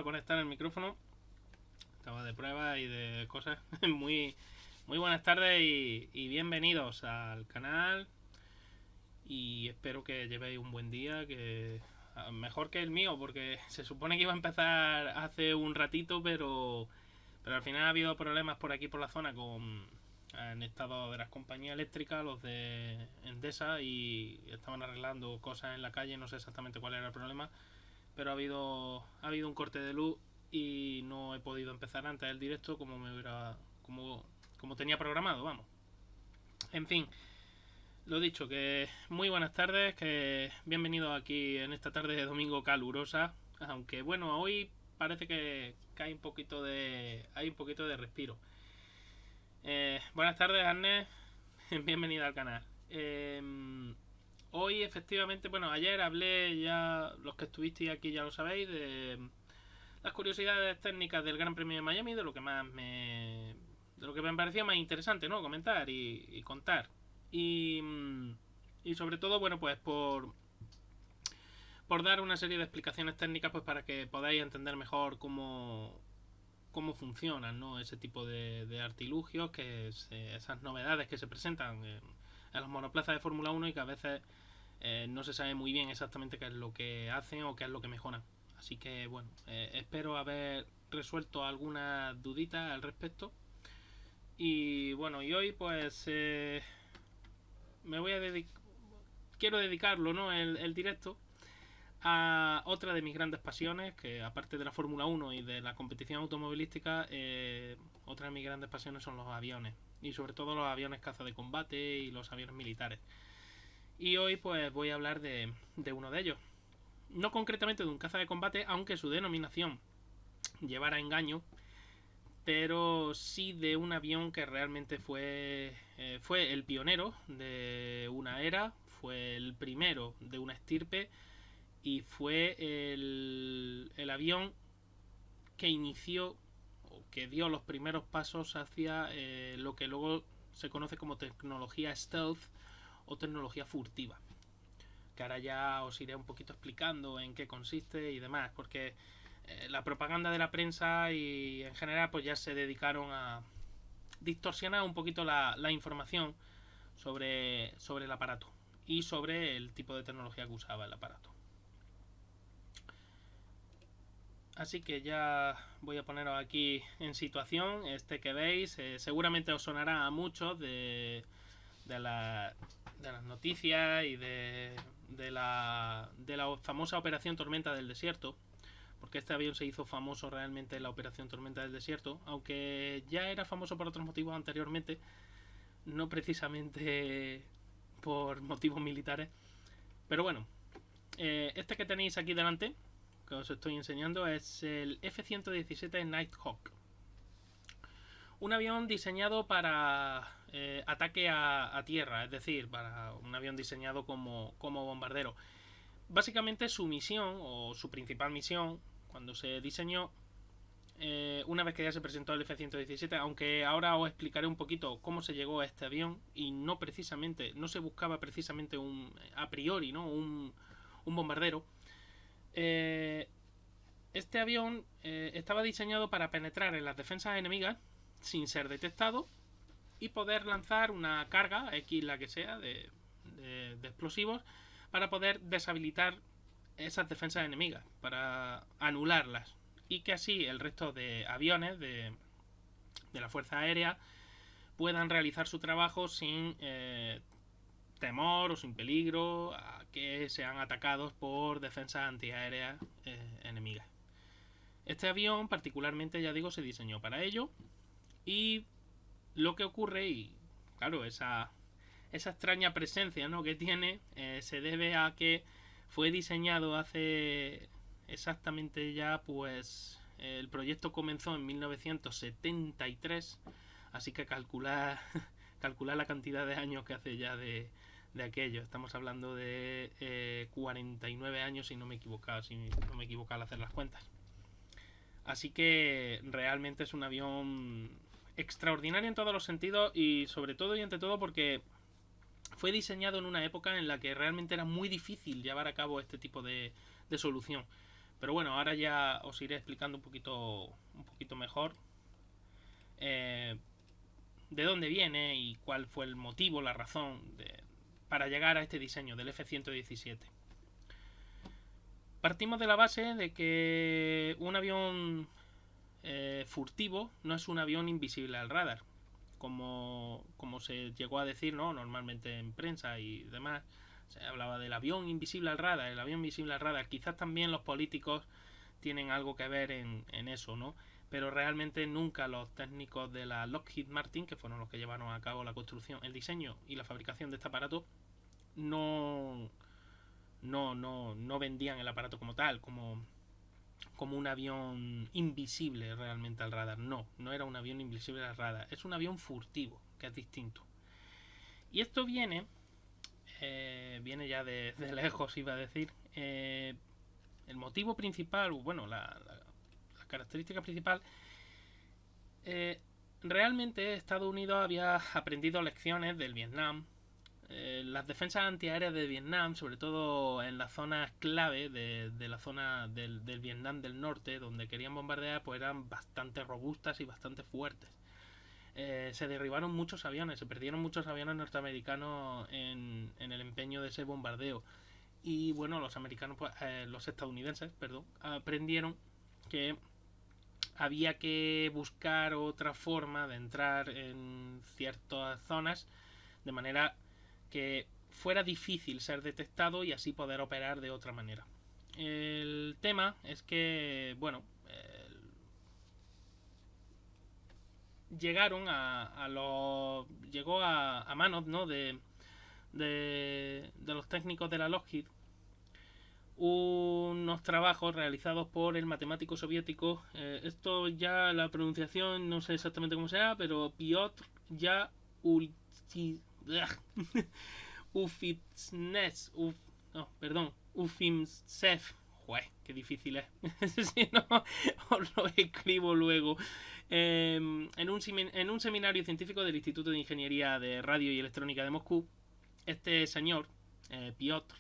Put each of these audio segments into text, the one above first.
a conectar el micrófono. Estaba de prueba y de cosas. Muy buenas tardes y bienvenidos al canal. Y espero que llevéis un buen día, que mejor que el mío, porque se supone que iba a empezar hace un ratito, pero al final ha habido problemas por aquí por la zona han estado de las compañías eléctricas, los de Endesa, y estaban arreglando cosas en la calle. No sé exactamente cuál era el problema, pero ha habido un corte de luz y no he podido empezar antes el directo como tenía programado, vamos. En fin, lo dicho, que muy buenas tardes, que bienvenidos aquí en esta tarde de domingo calurosa, aunque bueno, hoy parece que hay un poquito de respiro. Buenas tardes, Arne. Bienvenida al canal. Hoy efectivamente, bueno, ayer hablé, ya los que estuvisteis aquí ya lo sabéis, de las curiosidades técnicas del Gran Premio de Miami, de lo que me parecía más interesante, ¿no? Comentar y contar. Y sobre todo, bueno, pues por dar una serie de explicaciones técnicas, pues para que podáis entender mejor cómo funcionan, ¿no? Ese tipo de artilugios, esas novedades que se presentan en los monoplazas de Fórmula 1 y que a veces no se sabe muy bien exactamente qué es lo que hacen o qué es lo que mejoran. Así que bueno, espero haber resuelto algunas duditas al respecto. Y bueno, y hoy pues me voy a quiero dedicarlo, ¿no? El directo a otra de mis grandes pasiones, que aparte de la Fórmula 1 y de la competición automovilística, otra de mis grandes pasiones son los aviones, y sobre todo los aviones caza de combate y los aviones militares. Y hoy pues voy a hablar de uno de ellos. No concretamente de un caza de combate, aunque su denominación llevara engaño, pero sí de un avión que realmente fue el pionero de una era, fue el primero de una estirpe, y fue el avión que inició o que dio los primeros pasos hacia lo que luego se conoce como tecnología stealth o tecnología furtiva, que ahora ya os iré un poquito explicando en qué consiste y demás, porque la propaganda de la prensa y en general pues ya se dedicaron a distorsionar un poquito la información sobre el aparato y sobre el tipo de tecnología que usaba el aparato. Así que ya voy a poneros aquí en situación. Este que veis seguramente os sonará a muchos de las noticias y de la famosa Operación Tormenta del Desierto, porque este avión se hizo famoso realmente en la Operación Tormenta del Desierto, aunque ya era famoso por otros motivos anteriormente, no precisamente por motivos militares. Pero bueno, este que tenéis aquí delante, que os estoy enseñando, es el F-117 Nighthawk. Un avión diseñado para ataque a tierra, es decir, para un avión diseñado como bombardero. Básicamente su misión, o su principal misión, cuando se diseñó, una vez que ya se presentó el F-117, aunque ahora os explicaré un poquito cómo se llegó a este avión, y no se buscaba precisamente a priori, ¿no? un bombardero. Este avión estaba diseñado para penetrar en las defensas enemigas sin ser detectado y poder lanzar una carga, X la que sea, de explosivos, para poder deshabilitar esas defensas enemigas, para anularlas, y que así el resto de aviones de la Fuerza Aérea puedan realizar su trabajo sin temor o sin peligro a que sean atacados por defensas antiaéreas enemigas. Este avión particularmente, ya digo, se diseñó para ello, y lo que ocurre, y claro, esa extraña presencia, ¿no?, que tiene, se debe a que fue diseñado hace exactamente ya, pues el proyecto comenzó en 1973, así que calcular la cantidad de años que hace ya de aquello. Estamos hablando de 49 años, si no me he equivocado al hacer las cuentas. Así que realmente es un avión extraordinario en todos los sentidos, y sobre todo y ante todo porque fue diseñado en una época en la que realmente era muy difícil llevar a cabo este tipo de solución. Pero bueno, ahora ya os iré explicando un poquito mejor de dónde viene y cuál fue el motivo, la razón para llegar a este diseño del F-117. Partimos de la base de que un avión furtivo no es un avión invisible al radar, como se llegó a decir, ¿no? Normalmente en prensa y demás. Se hablaba del avión invisible al radar, el avión invisible al radar. Quizás también los políticos tienen algo que ver en eso, ¿no? Pero realmente nunca los técnicos de la Lockheed Martin, que fueron los que llevaron a cabo la construcción, el diseño y la fabricación de este aparato, no vendían el aparato como tal, como un avión invisible realmente al radar. No era un avión invisible al radar, es un avión furtivo, que es distinto. Y esto viene ya de lejos, iba a decir. El motivo principal, bueno, la característica principal, realmente Estados Unidos había aprendido lecciones del Vietnam. Las defensas antiaéreas de Vietnam, sobre todo en las zonas clave de la zona del Vietnam del norte, donde querían bombardear, pues eran bastante robustas y bastante fuertes. Se derribaron muchos aviones, se perdieron muchos aviones norteamericanos en el empeño de ese bombardeo. Y bueno, los estadounidenses, aprendieron que había que buscar otra forma de entrar en ciertas zonas de manera que fuera difícil ser detectado y así poder operar de otra manera. El tema es que, bueno, llegó a manos, ¿no?, de los técnicos de la Lockheed unos trabajos realizados por el matemático soviético, esto ya la pronunciación no sé exactamente cómo sea, pero Piotr Ufimtsev. Joder, qué difícil es. Si no, os lo escribo luego. En un seminario científico del Instituto de Ingeniería de Radio y Electrónica de Moscú, este señor, Piotr,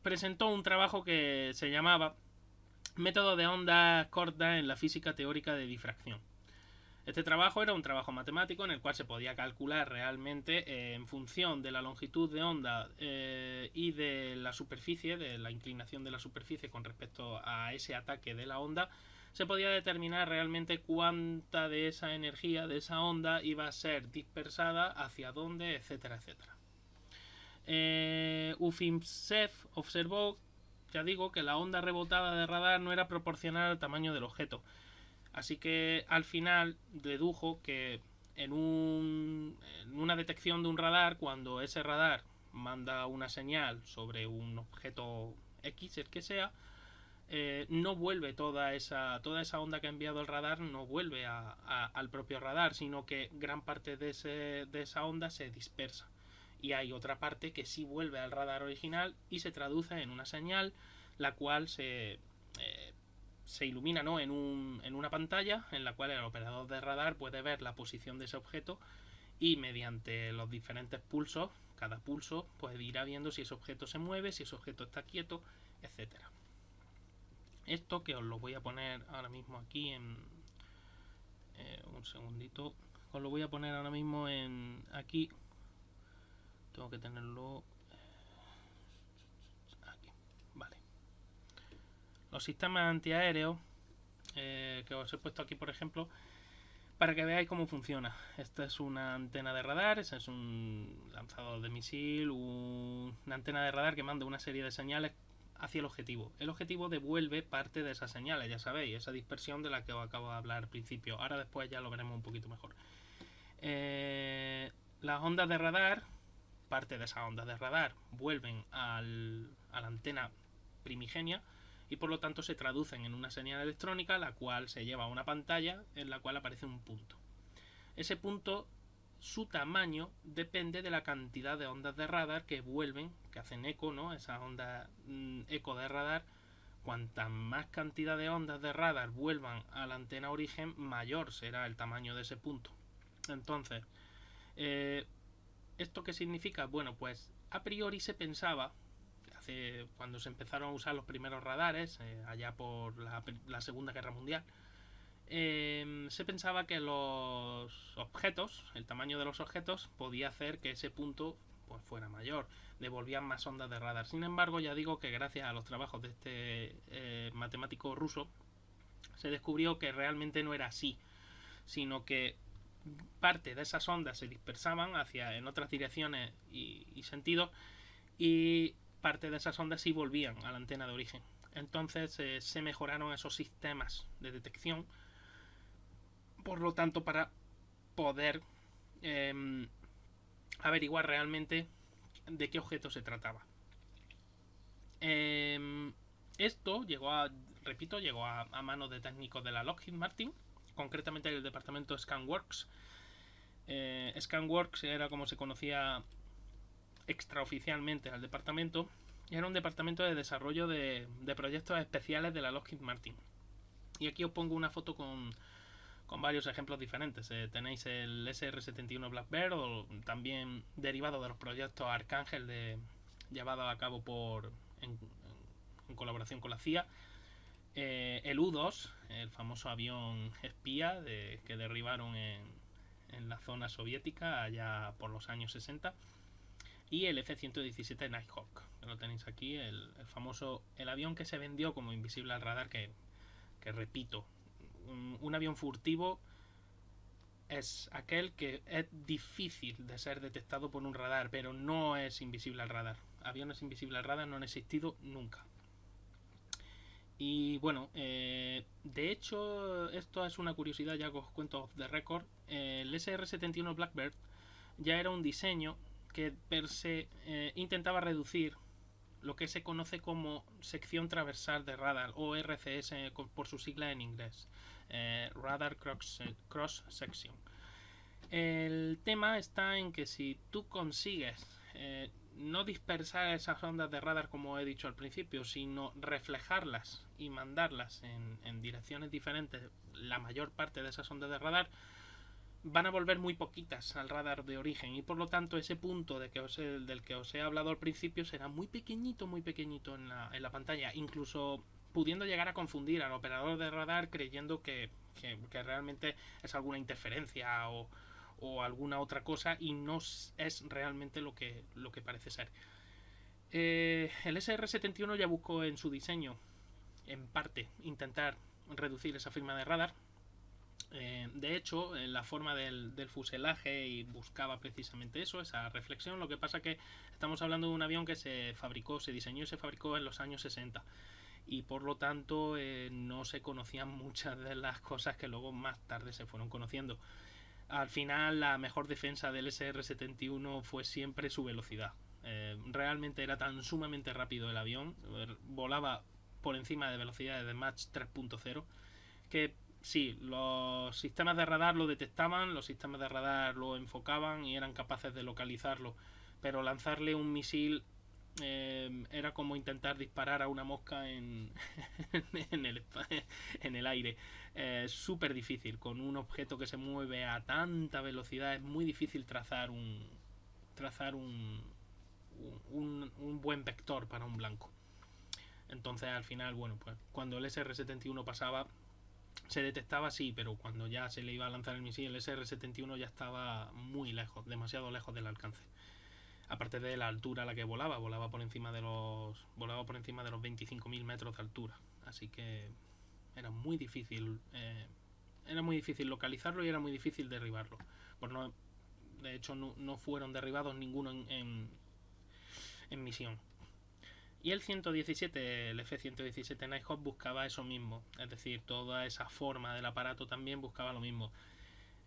presentó un trabajo que se llamaba Método de ondas cortas en la física teórica de difracción. Este trabajo era un trabajo matemático en el cual se podía calcular realmente en función de la longitud de onda y de la superficie, de la inclinación de la superficie con respecto a ese ataque de la onda, se podía determinar realmente cuánta de esa energía, de esa onda, iba a ser dispersada, hacia dónde, etcétera, etcétera. Ufimtsev observó, ya digo, que la onda rebotada de radar no era proporcional al tamaño del objeto. Así que al final dedujo que en una detección de un radar, cuando ese radar manda una señal sobre un objeto X, el que sea, no vuelve toda esa onda que ha enviado el radar, no vuelve al propio radar, sino que gran parte de esa onda se dispersa. Y hay otra parte que sí vuelve al radar original y se traduce en una señal, la cual se ilumina, ¿no?, en una pantalla en la cual el operador de radar puede ver la posición de ese objeto y mediante los diferentes pulsos, cada pulso, pues irá viendo si ese objeto se mueve, si ese objeto está quieto, etcétera. Esto que os lo voy a poner ahora mismo aquí en un segundito, os lo voy a poner ahora mismo en aquí. Tengo que tenerlo aquí, vale. Los sistemas antiaéreos que os he puesto aquí, por ejemplo, para que veáis cómo funciona. Esta es una antena de radar, ese es un lanzador de misil, una antena de radar que manda una serie de señales hacia el objetivo. El objetivo devuelve parte de esas señales, ya sabéis, esa dispersión de la que os acabo de hablar al principio. Ahora después ya lo veremos un poquito mejor. Las ondas de radar, parte de esas ondas de radar vuelven a la antena primigenia y por lo tanto se traducen en una señal electrónica, la cual se lleva a una pantalla en la cual aparece un punto. Ese punto, su tamaño depende de la cantidad de ondas de radar que vuelven, que hacen eco, ¿no?, esas ondas eco de radar. Cuanta más cantidad de ondas de radar vuelvan a la antena origen, mayor será el tamaño de ese punto. Entonces, ¿esto qué significa? Bueno, pues a priori se pensaba, cuando se empezaron a usar los primeros radares, allá por la Segunda Guerra Mundial, se pensaba que los objetos, el tamaño de los objetos, podía hacer que ese punto pues fuera mayor, devolvían más ondas de radar. Sin embargo, ya digo que gracias a los trabajos de este matemático ruso, se descubrió que realmente no era así, sino que parte de esas ondas se dispersaban en otras direcciones y sentidos, y parte de esas ondas sí volvían a la antena de origen. Entonces se mejoraron esos sistemas de detección, por lo tanto, para poder averiguar realmente de qué objeto se trataba. Esto llegó a manos de técnicos de la Lockheed Martin, concretamente el departamento ScanWorks. ScanWorks era como se conocía extraoficialmente al departamento, y era un departamento de desarrollo de proyectos especiales de la Lockheed Martin. Y aquí os pongo una foto con varios ejemplos diferentes. Tenéis el SR-71 Blackbird, o también derivado de los proyectos Arcángel llevado a cabo en colaboración con la CIA. El U-2, el famoso avión espía que derribaron en la zona soviética allá por los años 60. Y el F-117 Nighthawk, que lo tenéis aquí, el avión que se vendió como invisible al radar, que repito, un avión furtivo es aquel que es difícil de ser detectado por un radar, pero no es invisible al radar. Aviones invisibles al radar no han existido nunca. Y bueno, de hecho, esto es una curiosidad, ya que os cuento off the record. El SR-71 Blackbird ya era un diseño que per se intentaba reducir lo que se conoce como sección transversal de radar, o RCS por su sigla en inglés, Radar Cross Section. El tema está en que si tú consigues no dispersar esas ondas de radar, como he dicho al principio, sino reflejarlas y mandarlas en direcciones diferentes, la mayor parte de esas ondas de radar van a volver muy poquitas al radar de origen, y por lo tanto ese punto del que os he hablado al principio será muy pequeñito en la pantalla, incluso pudiendo llegar a confundir al operador de radar creyendo que realmente es alguna interferencia o alguna otra cosa, y no es realmente lo que parece ser. El SR-71 ya buscó en su diseño, en parte, intentar reducir esa firma de radar. De hecho, en la forma del fuselaje y buscaba precisamente eso, esa reflexión. Lo que pasa que estamos hablando de un avión que se diseñó y se fabricó en los años 60, y por lo tanto no se conocían muchas de las cosas que luego más tarde se fueron conociendo. Al final, la mejor defensa del SR-71 fue siempre su velocidad. Realmente era tan sumamente rápido el avión, volaba por encima de velocidades de Mach 3.0, que sí, los sistemas de radar lo detectaban, los sistemas de radar lo enfocaban y eran capaces de localizarlo, pero lanzarle un misil era como intentar disparar a una mosca en el aire. Es súper difícil. Con un objeto que se mueve a tanta velocidad es muy difícil trazar un buen vector para un blanco. Entonces al final, bueno, pues cuando el SR-71 pasaba, se detectaba, sí, pero cuando ya se le iba a lanzar el misil, el SR-71 ya estaba muy lejos, demasiado lejos del alcance. Aparte de la altura a la que volaba por encima de los 25.000 metros de altura. Así que era muy difícil localizarlo y era muy difícil derribarlo. Pues no, de hecho no fueron derribados ninguno en misión. Y el F-117 Nighthawk buscaba eso mismo, es decir, toda esa forma del aparato también buscaba lo mismo.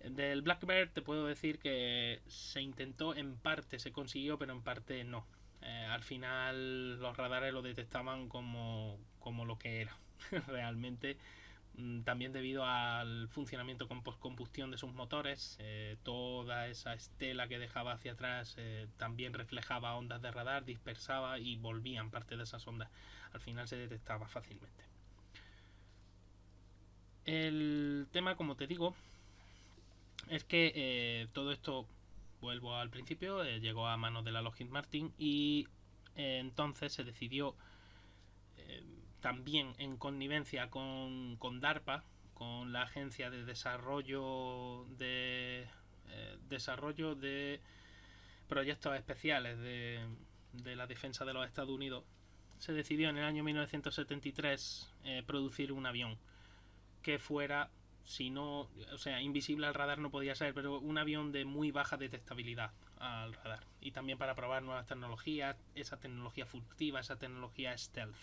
Del Blackbird te puedo decir que se intentó, en parte se consiguió, pero en parte no. Al final los radares lo detectaban como lo que era realmente. También debido al funcionamiento con postcombustión de sus motores, toda esa estela que dejaba hacia atrás también reflejaba ondas de radar, dispersaba y volvían parte de esas ondas. Al final se detectaba fácilmente. El tema, como te digo, es que todo esto, vuelvo al principio, llegó a manos de la Lockheed Martin, y Entonces se decidió, también en connivencia con DARPA, con la Agencia de Desarrollo de Proyectos Especiales de la Defensa de los Estados Unidos, se decidió en el año 1973 producir un avión que fuera, si no, o sea, invisible al radar no podía ser, pero un avión de muy baja detectabilidad al radar. Y también para probar nuevas tecnologías, esa tecnología furtiva, esa tecnología stealth.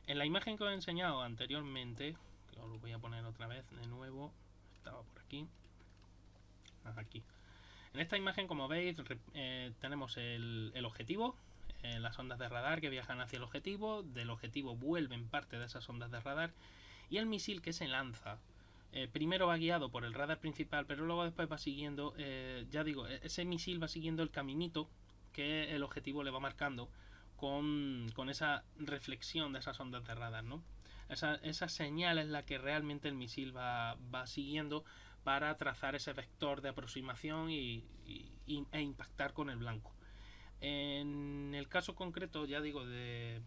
En la imagen que os he enseñado anteriormente, que os lo voy a poner otra vez de nuevo, estaba por aquí, aquí. En esta imagen, como veis, tenemos el objetivo, las ondas de radar que viajan hacia el objetivo, del objetivo vuelven parte de esas ondas de radar, y el misil que se lanza primero va guiado por el radar principal, pero luego después va siguiendo, ya digo, ese misil va siguiendo el caminito que el objetivo le va marcando con esa reflexión de esas ondas de radar, ¿no? Esa señal es la que realmente el misil va siguiendo para trazar ese vector de aproximación e impactar con el blanco. En el caso concreto, ya digo, de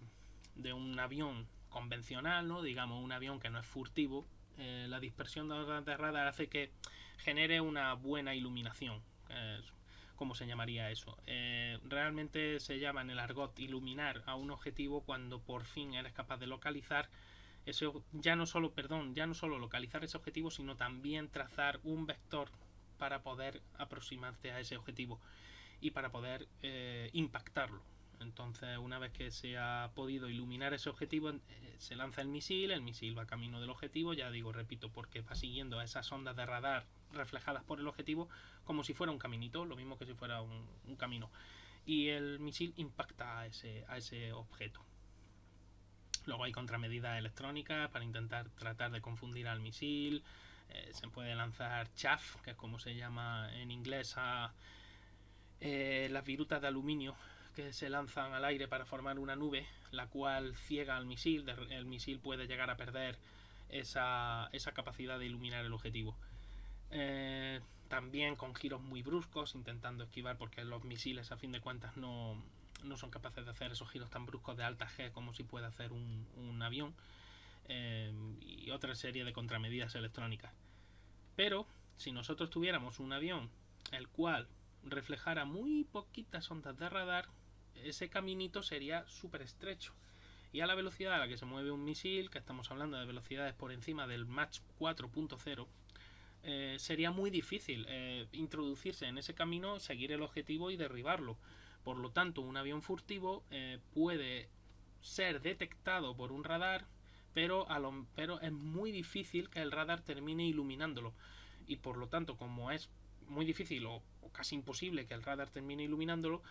un avión convencional, ¿no? Digamos, un avión que no es furtivo, la dispersión de ondas de radar hace que genere una buena iluminación. ¿Cómo se llamaría eso? Realmente se llama en el argot iluminar a un objetivo cuando por fin eres capaz de localizar ese, ya no solo localizar ese objetivo, sino también trazar un vector para poder aproximarte a ese objetivo y para poder impactarlo. Entonces, una vez que se ha podido iluminar ese objetivo, se lanza el misil va camino del objetivo, ya digo, repito, porque va siguiendo a esas ondas de radar reflejadas por el objetivo como si fuera un caminito, lo mismo que si fuera un camino. Y el misil impacta a ese objeto. Luego hay contramedidas electrónicas para intentar tratar de confundir al misil. Se puede lanzar chaff, que es como se llama en inglés a las virutas de aluminio que se lanzan al aire para formar una nube, la cual ciega al misil. El misil puede llegar a perder esa capacidad de iluminar el objetivo. También con giros muy bruscos, intentando esquivar, porque los misiles a fin de cuentas no son capaces de hacer esos giros tan bruscos de alta G como si puede hacer un avión, y otra serie de contramedidas electrónicas. Pero si nosotros tuviéramos un avión el cual reflejara muy poquitas ondas de radar, ese caminito sería súper estrecho. Y a la velocidad a la que se mueve un misil, que estamos hablando de velocidades por encima del Mach 4.0, sería muy difícil introducirse en ese camino, seguir el objetivo y derribarlo. Por lo tanto, un avión furtivo puede ser detectado por un radar, pero es muy difícil que el radar termine iluminándolo. Y por lo tanto, como es muy difícil o casi imposible que el radar termine iluminándolo,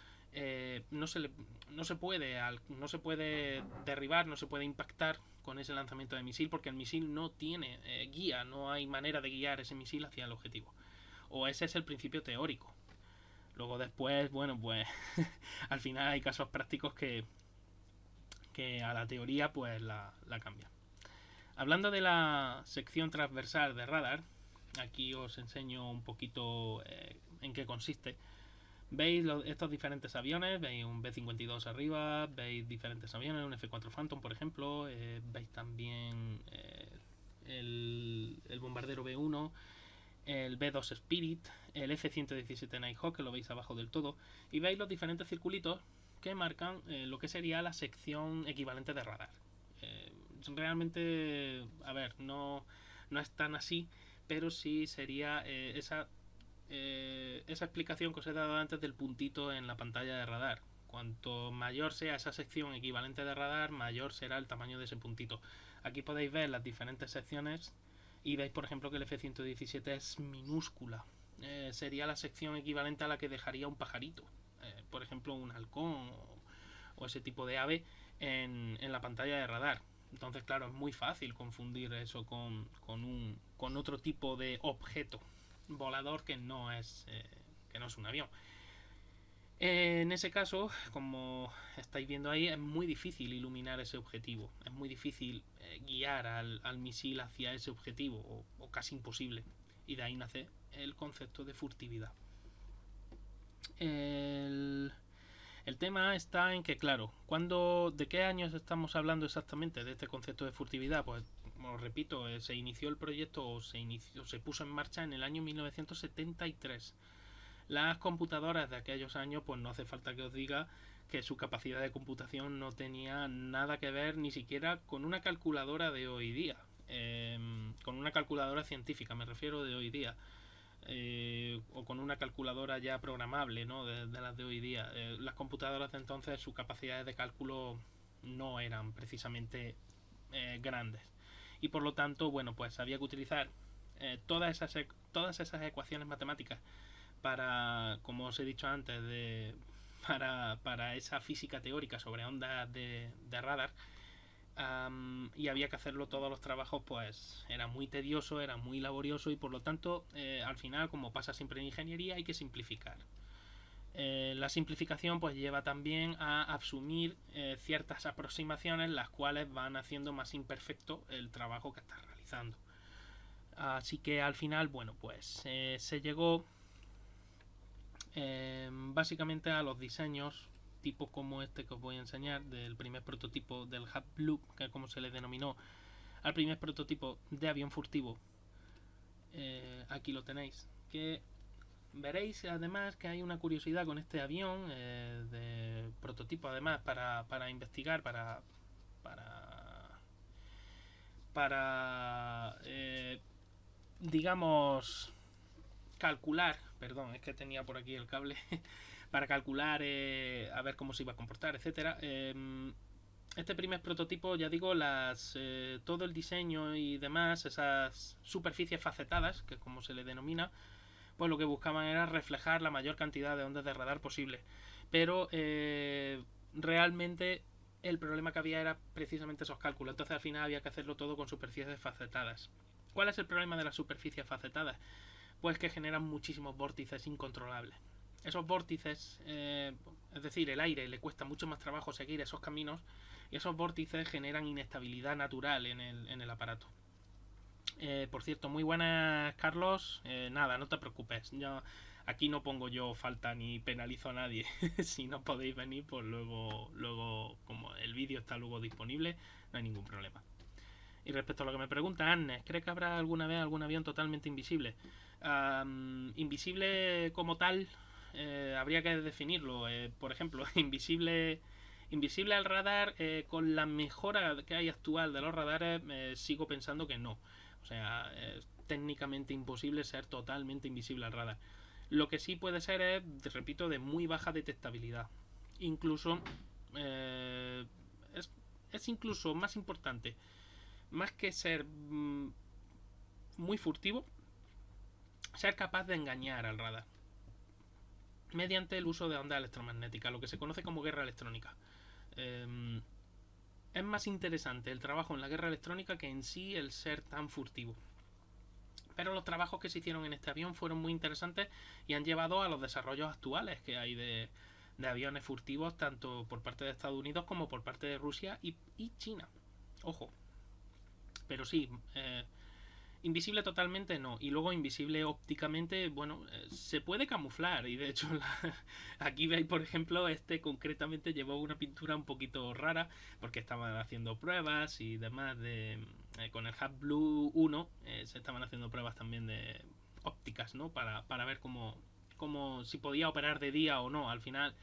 no se puede derribar, no se puede impactar con ese lanzamiento de misil, porque el misil no tiene guía, no hay manera de guiar ese misil hacia el objetivo. O ese es el principio teórico. Luego después, bueno, pues al final hay casos prácticos que a la teoría pues la cambian. Hablando de la sección transversal de radar, aquí os enseño un poquito en qué consiste. Veis estos diferentes aviones, veis un B-52 arriba, veis diferentes aviones, un F-4 Phantom por ejemplo, veis también el bombardero B-1, el B-2 Spirit, el F-117 Nighthawk, que lo veis abajo del todo, y veis los diferentes circulitos que marcan lo que sería la sección equivalente de radar. Realmente, a ver, no es tan así, pero sí sería esa explicación que os he dado antes del puntito en la pantalla de radar. Cuanto mayor sea esa sección equivalente de radar, mayor será el tamaño de ese puntito. Aquí podéis ver las diferentes secciones y veis, por ejemplo, que el F-117 es minúscula. Sería la sección equivalente a la que dejaría un pajarito, por ejemplo un halcón o ese tipo de ave en la pantalla de radar. Entonces, claro, es muy fácil confundir eso con otro tipo de objeto volador que no es un avión. En ese caso, como estáis viendo ahí, es muy difícil iluminar ese objetivo, es muy difícil guiar al misil hacia ese objetivo, o casi imposible, y de ahí nace el concepto de furtividad. El El tema está en que, claro, ¿de qué años estamos hablando exactamente de este concepto de furtividad? Pues, os repito, se inició el proyecto se puso en marcha en el año 1973. Las computadoras de aquellos años, pues no hace falta que os diga que su capacidad de computación no tenía nada que ver ni siquiera con una calculadora de hoy día. Con una calculadora científica, me refiero, de hoy día. O con una calculadora ya programable, ¿no? De las de hoy día. Las computadoras de entonces, sus capacidades de cálculo no eran precisamente grandes. Y por lo tanto, bueno, pues había que utilizar todas esas ecuaciones matemáticas para, como os he dicho antes, para esa física teórica sobre ondas de radar. Y había que hacerlo, todos los trabajos, pues era muy tedioso, era muy laborioso y por lo tanto al final, como pasa siempre en ingeniería, hay que simplificar. La simplificación pues lleva también a asumir ciertas aproximaciones, las cuales van haciendo más imperfecto el trabajo que estás realizando. Así que al final, bueno, pues se llegó básicamente a los diseños tipo como este que os voy a enseñar, del primer prototipo del Hub Blue, que es como se le denominó al primer prototipo de avión furtivo. Aquí lo tenéis, que veréis además que hay una curiosidad con este avión de prototipo, además para investigar, para digamos calcular, perdón, es que tenía por aquí el cable para calcular a ver cómo se iba a comportar, etcétera. Este primer prototipo, ya digo, todo el diseño y demás, esas superficies facetadas, que es como se le denomina, pues lo que buscaban era reflejar la mayor cantidad de ondas de radar posible. Pero realmente el problema que había era precisamente esos cálculos. Entonces al final había que hacerlo todo con superficies facetadas. ¿Cuál es el problema de las superficies facetadas? Pues que generan muchísimos vórtices incontrolables. Esos vórtices, es decir, el aire le cuesta mucho más trabajo seguir esos caminos y esos vórtices generan inestabilidad natural en el aparato. Por cierto, muy buenas, Carlos. Nada, no te preocupes. Aquí no pongo yo falta ni penalizo a nadie. Si no podéis venir, pues luego como el vídeo está luego disponible, no hay ningún problema. Y respecto a lo que me pregunta Annes, ¿cree que habrá alguna vez algún avión totalmente invisible? Invisible como tal, habría que definirlo. Por ejemplo, invisible al radar, con la mejora que hay actual de los radares, sigo pensando que no. O sea, es técnicamente imposible ser totalmente invisible al radar. Lo que sí puede ser es, repito, de muy baja detectabilidad. Incluso es incluso más importante, más que ser muy furtivo, ser capaz de engañar al radar mediante el uso de ondas electromagnéticas, lo que se conoce como guerra electrónica. Es más interesante el trabajo en la guerra electrónica que en sí el ser tan furtivo. Pero los trabajos que se hicieron en este avión fueron muy interesantes y han llevado a los desarrollos actuales que hay de aviones furtivos, tanto por parte de Estados Unidos como por parte de Rusia y China. Ojo. Pero sí, invisible totalmente no. Y luego invisible ópticamente, bueno, se puede camuflar. Y de hecho, aquí veis, por ejemplo, concretamente llevó una pintura un poquito rara, porque estaban haciendo pruebas y demás con el Hub Blue 1. Se estaban haciendo pruebas también de ópticas, ¿no? Para ver si podía operar de día o no. Al final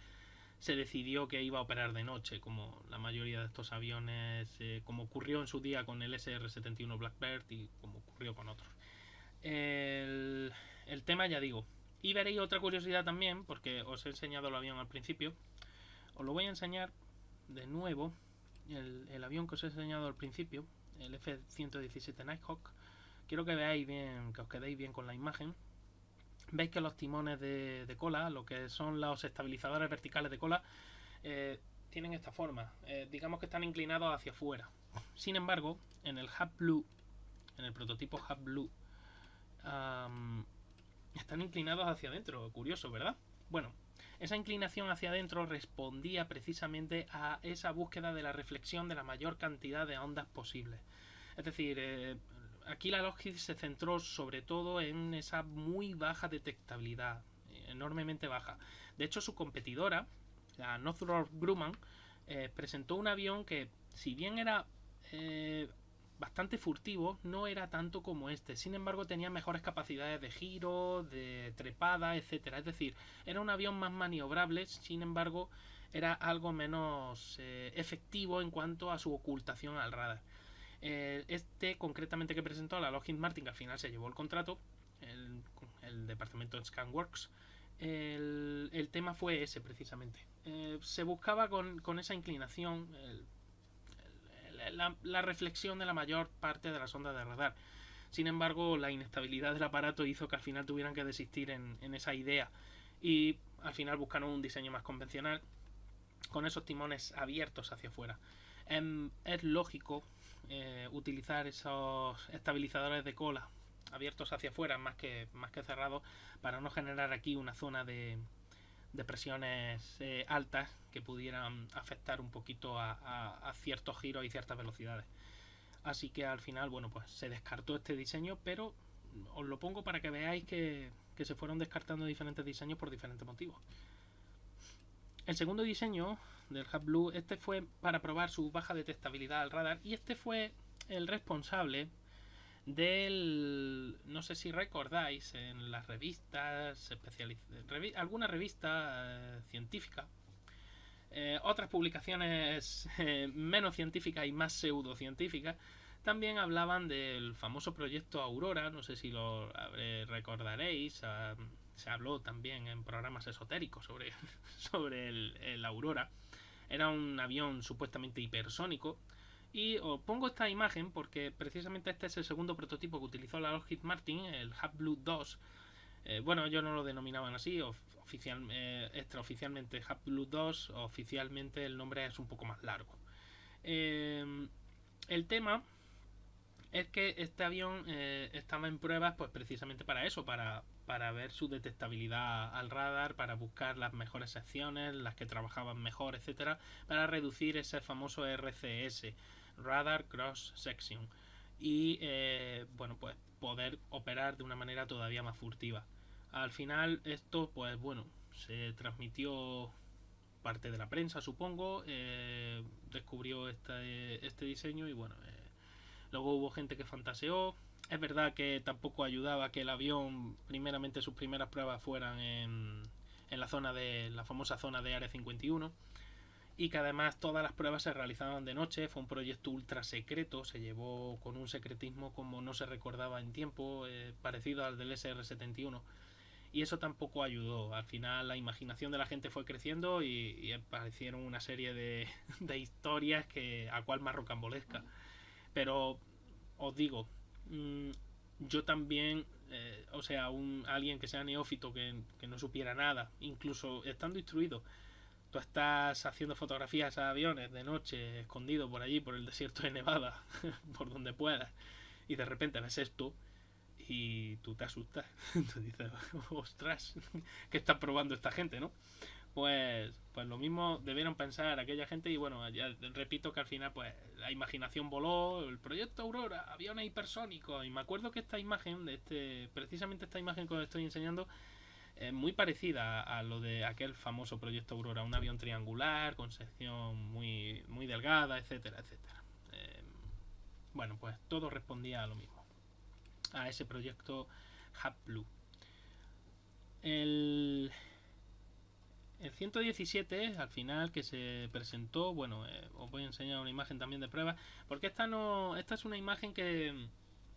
se decidió que iba a operar de noche, como la mayoría de estos aviones, como ocurrió en su día con el SR-71 Blackbird y como ocurrió con otros. El tema, ya digo. Y veréis otra curiosidad también, porque os he enseñado el avión al principio. Os lo voy a enseñar de nuevo. El avión que os he enseñado al principio, el F-117 Nighthawk. Quiero que veáis bien, que os quedéis bien con la imagen. Veis que los timones de cola, lo que son los estabilizadores verticales de cola, tienen esta forma. Digamos que están inclinados hacia afuera. Sin embargo, en el Hub Blue, en el prototipo Hub Blue, están inclinados hacia adentro. Curioso, ¿verdad? Bueno, esa inclinación hacia adentro respondía precisamente a esa búsqueda de la reflexión de la mayor cantidad de ondas posibles. Es decir, aquí la Lockheed se centró sobre todo en esa muy baja detectabilidad, enormemente baja. De hecho, su competidora, la Northrop Grumman, presentó un avión que, si bien era bastante furtivo, no era tanto como este. Sin embargo, tenía mejores capacidades de giro, de trepada, etcétera. Es decir, era un avión más maniobrable, sin embargo, era algo menos efectivo en cuanto a su ocultación al radar. Este concretamente que presentó la Lockheed Martin, que al final se llevó el contrato, el departamento de Scanworks, el tema fue ese precisamente. Se buscaba con esa inclinación la reflexión de la mayor parte de las ondas de radar. Sin embargo, la inestabilidad del aparato hizo que al final tuvieran que desistir en esa idea y al final buscaron un diseño más convencional con esos timones abiertos hacia afuera. Es lógico utilizar esos estabilizadores de cola abiertos hacia afuera más que cerrados para no generar aquí una zona de presiones altas que pudieran afectar un poquito a ciertos giros y ciertas velocidades. Así que al final, bueno, pues se descartó este diseño, pero os lo pongo para que veáis que se fueron descartando diferentes diseños por diferentes motivos. El segundo diseño del Hub Blue, este fue para probar su baja detectabilidad al radar, y este fue el responsable del, no sé si recordáis, en las revistas alguna revista científica, otras publicaciones menos científicas y más pseudocientíficas también hablaban del famoso proyecto Aurora. No sé si lo recordaréis. Se habló también en programas esotéricos sobre el Aurora. Era un avión supuestamente hipersónico. Y os pongo esta imagen porque precisamente este es el segundo prototipo que utilizó la Lockheed Martin, el Hub Blue 2. Bueno, ellos no lo denominaban así, extraoficialmente Hub Blue 2, oficialmente el nombre es un poco más largo. El tema es que este avión estaba en pruebas pues precisamente para eso, para ver su detectabilidad al radar, para buscar las mejores secciones, las que trabajaban mejor, etcétera, para reducir ese famoso RCS, Radar Cross Section, y bueno, pues poder operar de una manera todavía más furtiva. Al final esto, pues bueno, se transmitió, parte de la prensa supongo descubrió este diseño, y bueno, luego hubo gente que fantaseó. Es verdad que tampoco ayudaba que el avión, primeramente sus primeras pruebas fueran en la famosa zona de Área 51, y que además todas las pruebas se realizaban de noche. Fue un proyecto ultra secreto, se llevó con un secretismo como no se recordaba en tiempo, parecido al del SR-71, y eso tampoco ayudó. Al final la imaginación de la gente fue creciendo y aparecieron una serie de historias a cual más rocambolesca. Pero os digo, yo también, o sea, alguien que sea neófito, que no supiera nada, incluso estando instruido, tú estás haciendo fotografías a aviones de noche, escondido por allí, por el desierto de Nevada, por donde puedas, y de repente ves esto y tú te asustas. Tú dices, ostras, ¿qué está probando esta gente, no? Pues lo mismo debieron pensar aquella gente, y bueno, ya repito que al final pues la imaginación voló. El proyecto Aurora, aviones hipersónicos, y me acuerdo que esta imagen precisamente esta imagen que os estoy enseñando, es muy parecida a lo de aquel famoso proyecto Aurora, un avión triangular con sección muy, muy delgada, etcétera, etcétera. Bueno, pues todo respondía a lo mismo, a ese proyecto Hub Blue. El 117, al final, que se presentó, bueno, os voy a enseñar una imagen también de prueba, porque esta es una imagen que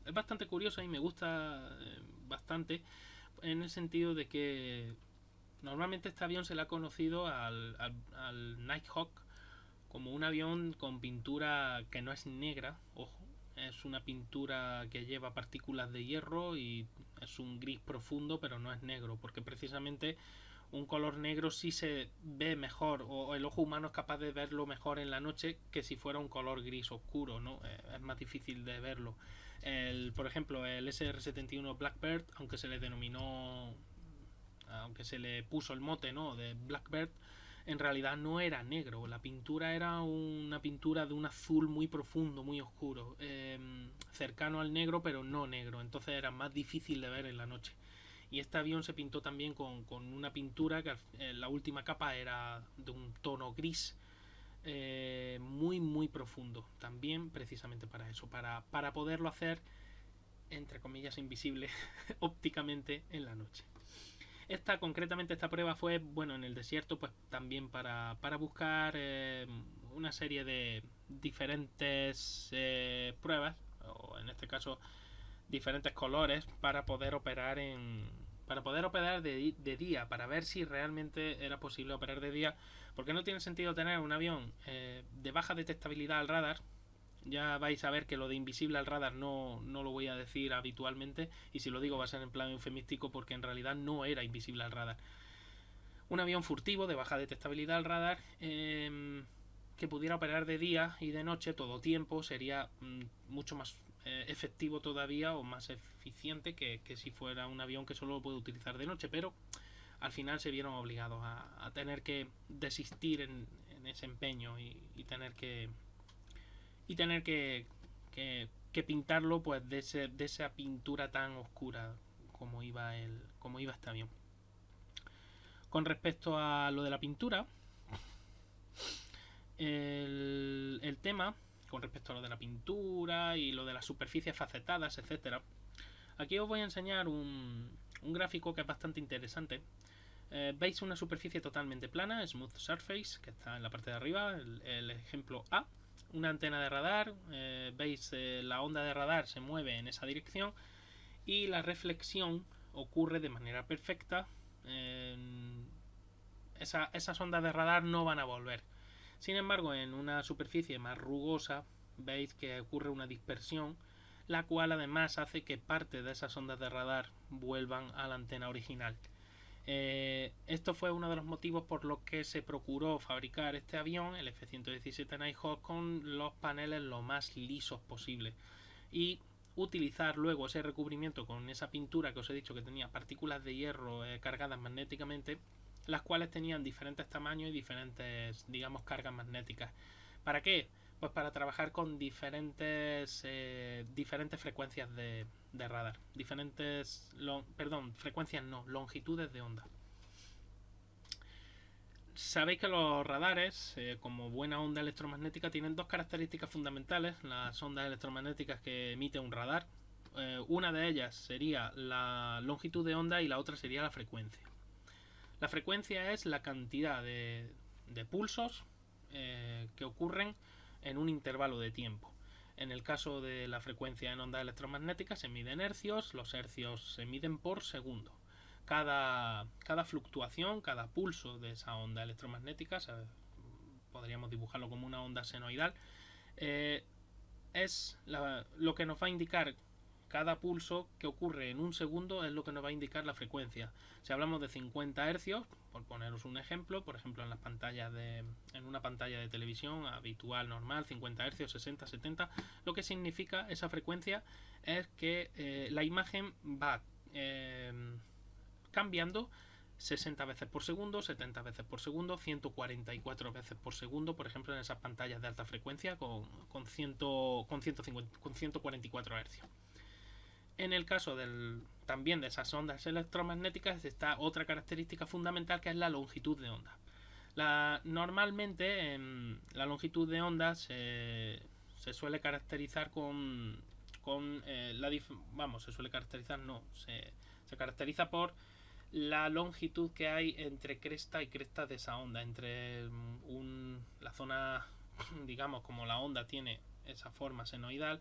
es bastante curiosa y me gusta bastante, en el sentido de que normalmente este avión se le ha conocido al Nighthawk como un avión con pintura que no es negra, ojo, es una pintura que lleva partículas de hierro y es un gris profundo, pero no es negro, porque precisamente un color negro sí se ve mejor, o el ojo humano es capaz de verlo mejor en la noche que si fuera un color gris oscuro, ¿no? Es más difícil de verlo. Por ejemplo, el SR-71 Blackbird, aunque se le puso el mote, ¿no?, de Blackbird, en realidad no era negro. La pintura era una pintura de un azul muy profundo, muy oscuro, cercano al negro, pero no negro. Entonces era más difícil de ver en la noche. Y este avión se pintó también con una pintura que la última capa era de un tono gris muy profundo. También precisamente para eso, para poderlo hacer, entre comillas, invisible ópticamente en la noche. Concretamente esta prueba fue, bueno, en el desierto, pues también para buscar una serie de diferentes pruebas, o en este caso diferentes colores, para poder operar de día, para ver si realmente era posible operar de día, porque no tiene sentido tener un avión de baja detectabilidad al radar. Ya vais a ver que lo de invisible al radar no lo voy a decir habitualmente, y si lo digo va a ser en plan eufemístico, porque en realidad no era invisible al radar. Un avión furtivo de baja detectabilidad al radar que pudiera operar de día y de noche todo tiempo sería mucho más efectivo todavía, o más eficiente que si fuera un avión que solo lo puede utilizar de noche, pero al final se vieron obligados a tener que desistir en ese empeño y tener que pintarlo, pues de esa pintura tan oscura como iba este avión. Con respecto a lo de la pintura, el tema con respecto a lo de la pintura y lo de las superficies facetadas, etcétera, aquí os voy a enseñar un gráfico que es bastante interesante. Veis una superficie totalmente plana, smooth surface, que está en la parte de arriba, el ejemplo A. Una antena de radar, veis la onda de radar se mueve en esa dirección y la reflexión ocurre de manera perfecta. Esas ondas de radar no van a volver. Sin embargo, en una superficie más rugosa veis que ocurre una dispersión, la cual además hace que parte de esas ondas de radar vuelvan a la antena original. Esto fue uno de los motivos por los que se procuró fabricar este avión, el F-117 Nighthawk, con los paneles lo más lisos posible, y utilizar luego ese recubrimiento con esa pintura que os he dicho que tenía partículas de hierro cargadas magnéticamente, las cuales tenían diferentes tamaños y diferentes, digamos, cargas magnéticas. ¿Para qué? Pues para trabajar con diferentes frecuencias de radar, longitudes de onda. Sabéis que los radares, como buena onda electromagnética, tienen dos características fundamentales: las ondas electromagnéticas que emite un radar. Una de ellas sería la longitud de onda y la otra sería la frecuencia. La frecuencia es la cantidad de pulsos que ocurren en un intervalo de tiempo. En el caso de la frecuencia en ondas electromagnéticas se mide en hercios, los hercios se miden por segundo. Cada fluctuación, cada pulso de esa onda electromagnética, podríamos dibujarlo como una onda senoidal, es lo que nos va a indicar. Cada pulso que ocurre en un segundo es lo que nos va a indicar la frecuencia. Si hablamos de 50 hercios, por poneros un ejemplo, por ejemplo en una pantalla de televisión habitual, normal, 50 hercios, 60, 70, lo que significa esa frecuencia es que la imagen va cambiando 60 veces por segundo, 70 veces por segundo, 144 veces por segundo, por ejemplo en esas pantallas de alta frecuencia con 144 hercios. En el caso también de esas ondas electromagnéticas está otra característica fundamental, que es la longitud de onda. Normalmente la longitud de onda se suele caracterizar se caracteriza por la longitud que hay entre cresta y cresta de esa onda, entre la zona, digamos, como la onda tiene esa forma senoidal,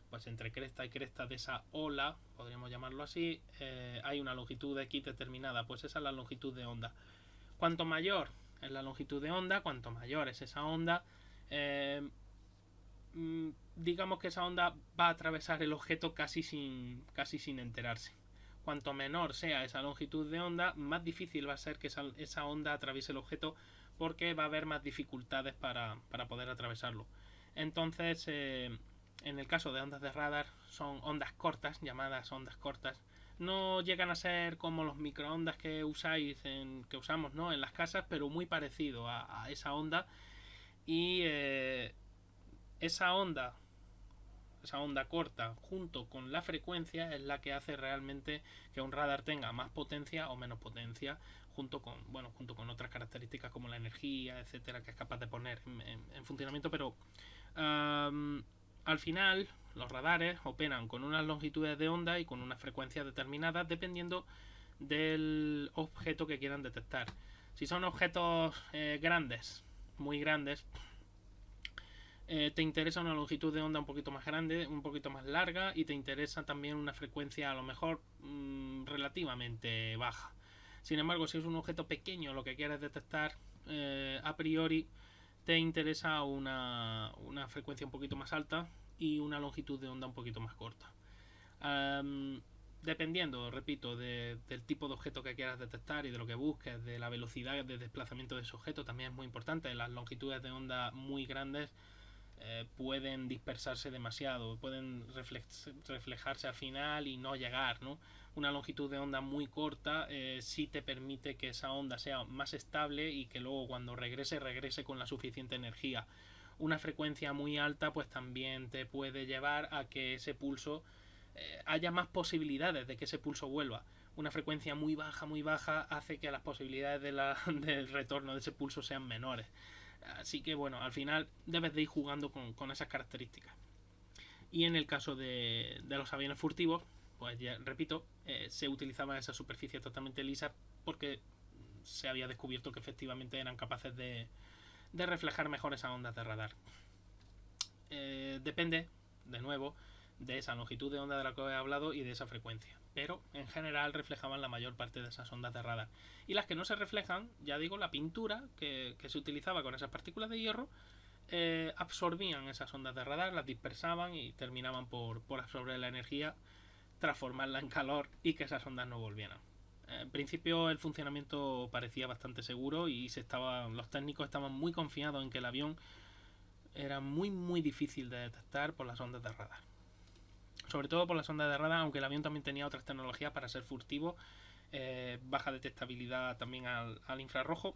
pues entre cresta y cresta de esa ola, podríamos llamarlo así, hay una longitud X determinada, pues esa es la longitud de onda. Cuanto mayor es la longitud de onda, cuanto mayor es esa onda, digamos que esa onda va a atravesar el objeto casi sin enterarse. Cuanto menor sea esa longitud de onda, más difícil va a ser que esa onda atraviese el objeto, porque va a haber más dificultades para poder atravesarlo. Entonces, en el caso de ondas de radar, son ondas cortas, llamadas ondas cortas. No llegan a ser como los microondas que usamos, ¿no?, en las casas, pero muy parecido a esa onda. Y esa onda esa onda corta, junto con la frecuencia, es la que hace realmente que un radar tenga más potencia o menos potencia, junto con otras características como la energía, etcétera, que es capaz de poner en funcionamiento. Pero al final los radares operan con unas longitudes de onda y con unas frecuencias determinadas dependiendo del objeto que quieran detectar. Si son objetos grandes, muy grandes, te interesa una longitud de onda un poquito más grande, un poquito más larga, y te interesa también una frecuencia a lo mejor relativamente baja. Sin embargo, si es un objeto pequeño lo que quieres detectar, a priori te interesa una frecuencia un poquito más alta y una longitud de onda un poquito más corta. Dependiendo, repito, del tipo de objeto que quieras detectar y de lo que busques, de la velocidad de desplazamiento de ese objeto, también es muy importante. Las longitudes de onda muy grandes pueden dispersarse demasiado, pueden reflejarse al final y no llegar, ¿no? Una longitud de onda muy corta sí te permite que esa onda sea más estable y que luego cuando regrese con la suficiente energía. Una frecuencia muy alta pues también te puede llevar a que ese pulso haya más posibilidades de que ese pulso vuelva. Una frecuencia muy baja hace que las posibilidades del retorno de ese pulso sean menores. Así que bueno, al final debes de ir jugando con esas características. Y en el caso de los aviones furtivos, pues ya repito, se utilizaba esa superficie totalmente lisa porque se había descubierto que efectivamente eran capaces de reflejar mejor esas ondas de radar. Depende, de nuevo, de esa longitud de onda de la que he hablado y de esa frecuencia. Pero en general reflejaban la mayor parte de esas ondas de radar. Y las que no se reflejan, ya digo, la pintura que se utilizaba con esas partículas de hierro absorbían esas ondas de radar, las dispersaban y terminaban por absorber la energía, transformarla en calor y que esas ondas no volvieran. En principio el funcionamiento parecía bastante seguro y los técnicos estaban muy confiados en que el avión era muy difícil de detectar por las ondas de radar. Sobre todo por las ondas de radar, aunque el avión también tenía otras tecnologías para ser furtivo, baja detectabilidad también al infrarrojo,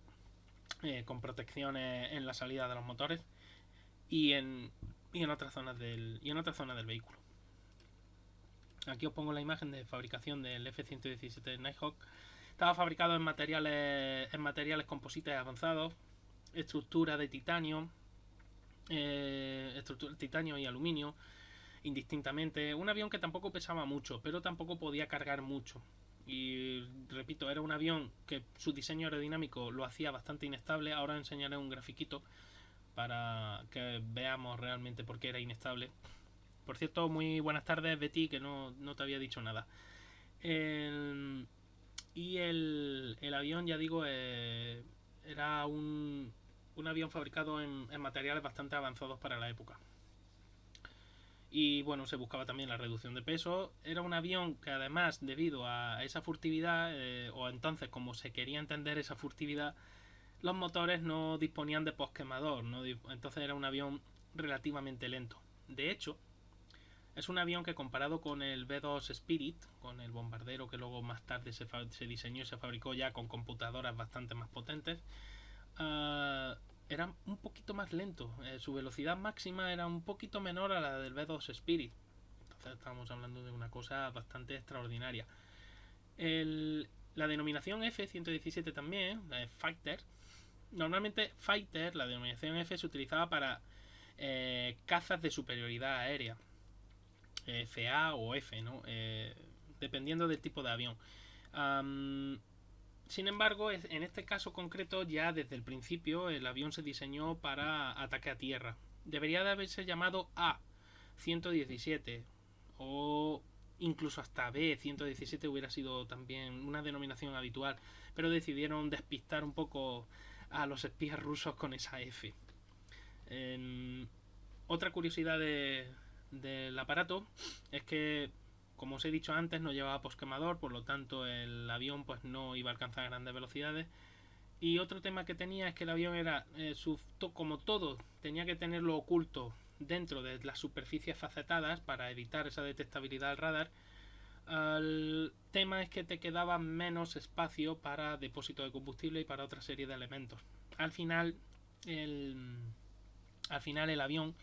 con protecciones en la salida de los motores y en otras zonas del vehículo. Aquí os pongo la imagen de fabricación del F-117 Nighthawk. Estaba fabricado en materiales composites avanzados, estructura de titanio, titanio y aluminio, indistintamente. Un avión que tampoco pesaba mucho, pero tampoco podía cargar mucho. Y repito, era un avión que su diseño aerodinámico lo hacía bastante inestable. Ahora enseñaré un grafiquito para que veamos realmente por qué era inestable. Por cierto, muy buenas tardes, Betty, que no te había dicho nada. El avión, ya digo, era un avión fabricado en materiales bastante avanzados para la época. Y bueno, se buscaba también la reducción de peso. Era un avión que además, debido a esa furtividad, o entonces como se quería entender esa furtividad, los motores no disponían de posquemador, entonces era un avión relativamente lento. De hecho, es un avión que comparado con el B-2 Spirit, con el bombardero que luego más tarde se diseñó y se fabricó ya con computadoras bastante más potentes, era un poquito más lento. Su velocidad máxima era un poquito menor a la del B-2 Spirit. Entonces estamos hablando de una cosa bastante extraordinaria. La denominación F-117 también, Fighter. Normalmente Fighter, la denominación F, se utilizaba para cazas de superioridad aérea. FA o F, ¿no? Dependiendo del tipo de avión. Sin embargo, en este caso concreto, ya desde el principio el avión se diseñó para ataque a tierra. Debería de haberse llamado A-117 o incluso hasta B-117 hubiera sido también una denominación habitual, pero decidieron despistar un poco a los espías rusos con esa F. Otra curiosidad del aparato es que, como os he dicho antes, no llevaba posquemador, por lo tanto el avión pues no iba a alcanzar grandes velocidades. Y otro tema que tenía es que el avión era, como todo, tenía que tenerlo oculto dentro de las superficies facetadas para evitar esa detectabilidad al radar. El tema es que te quedaba menos espacio para depósito de combustible y para otra serie de elementos. Al final el avión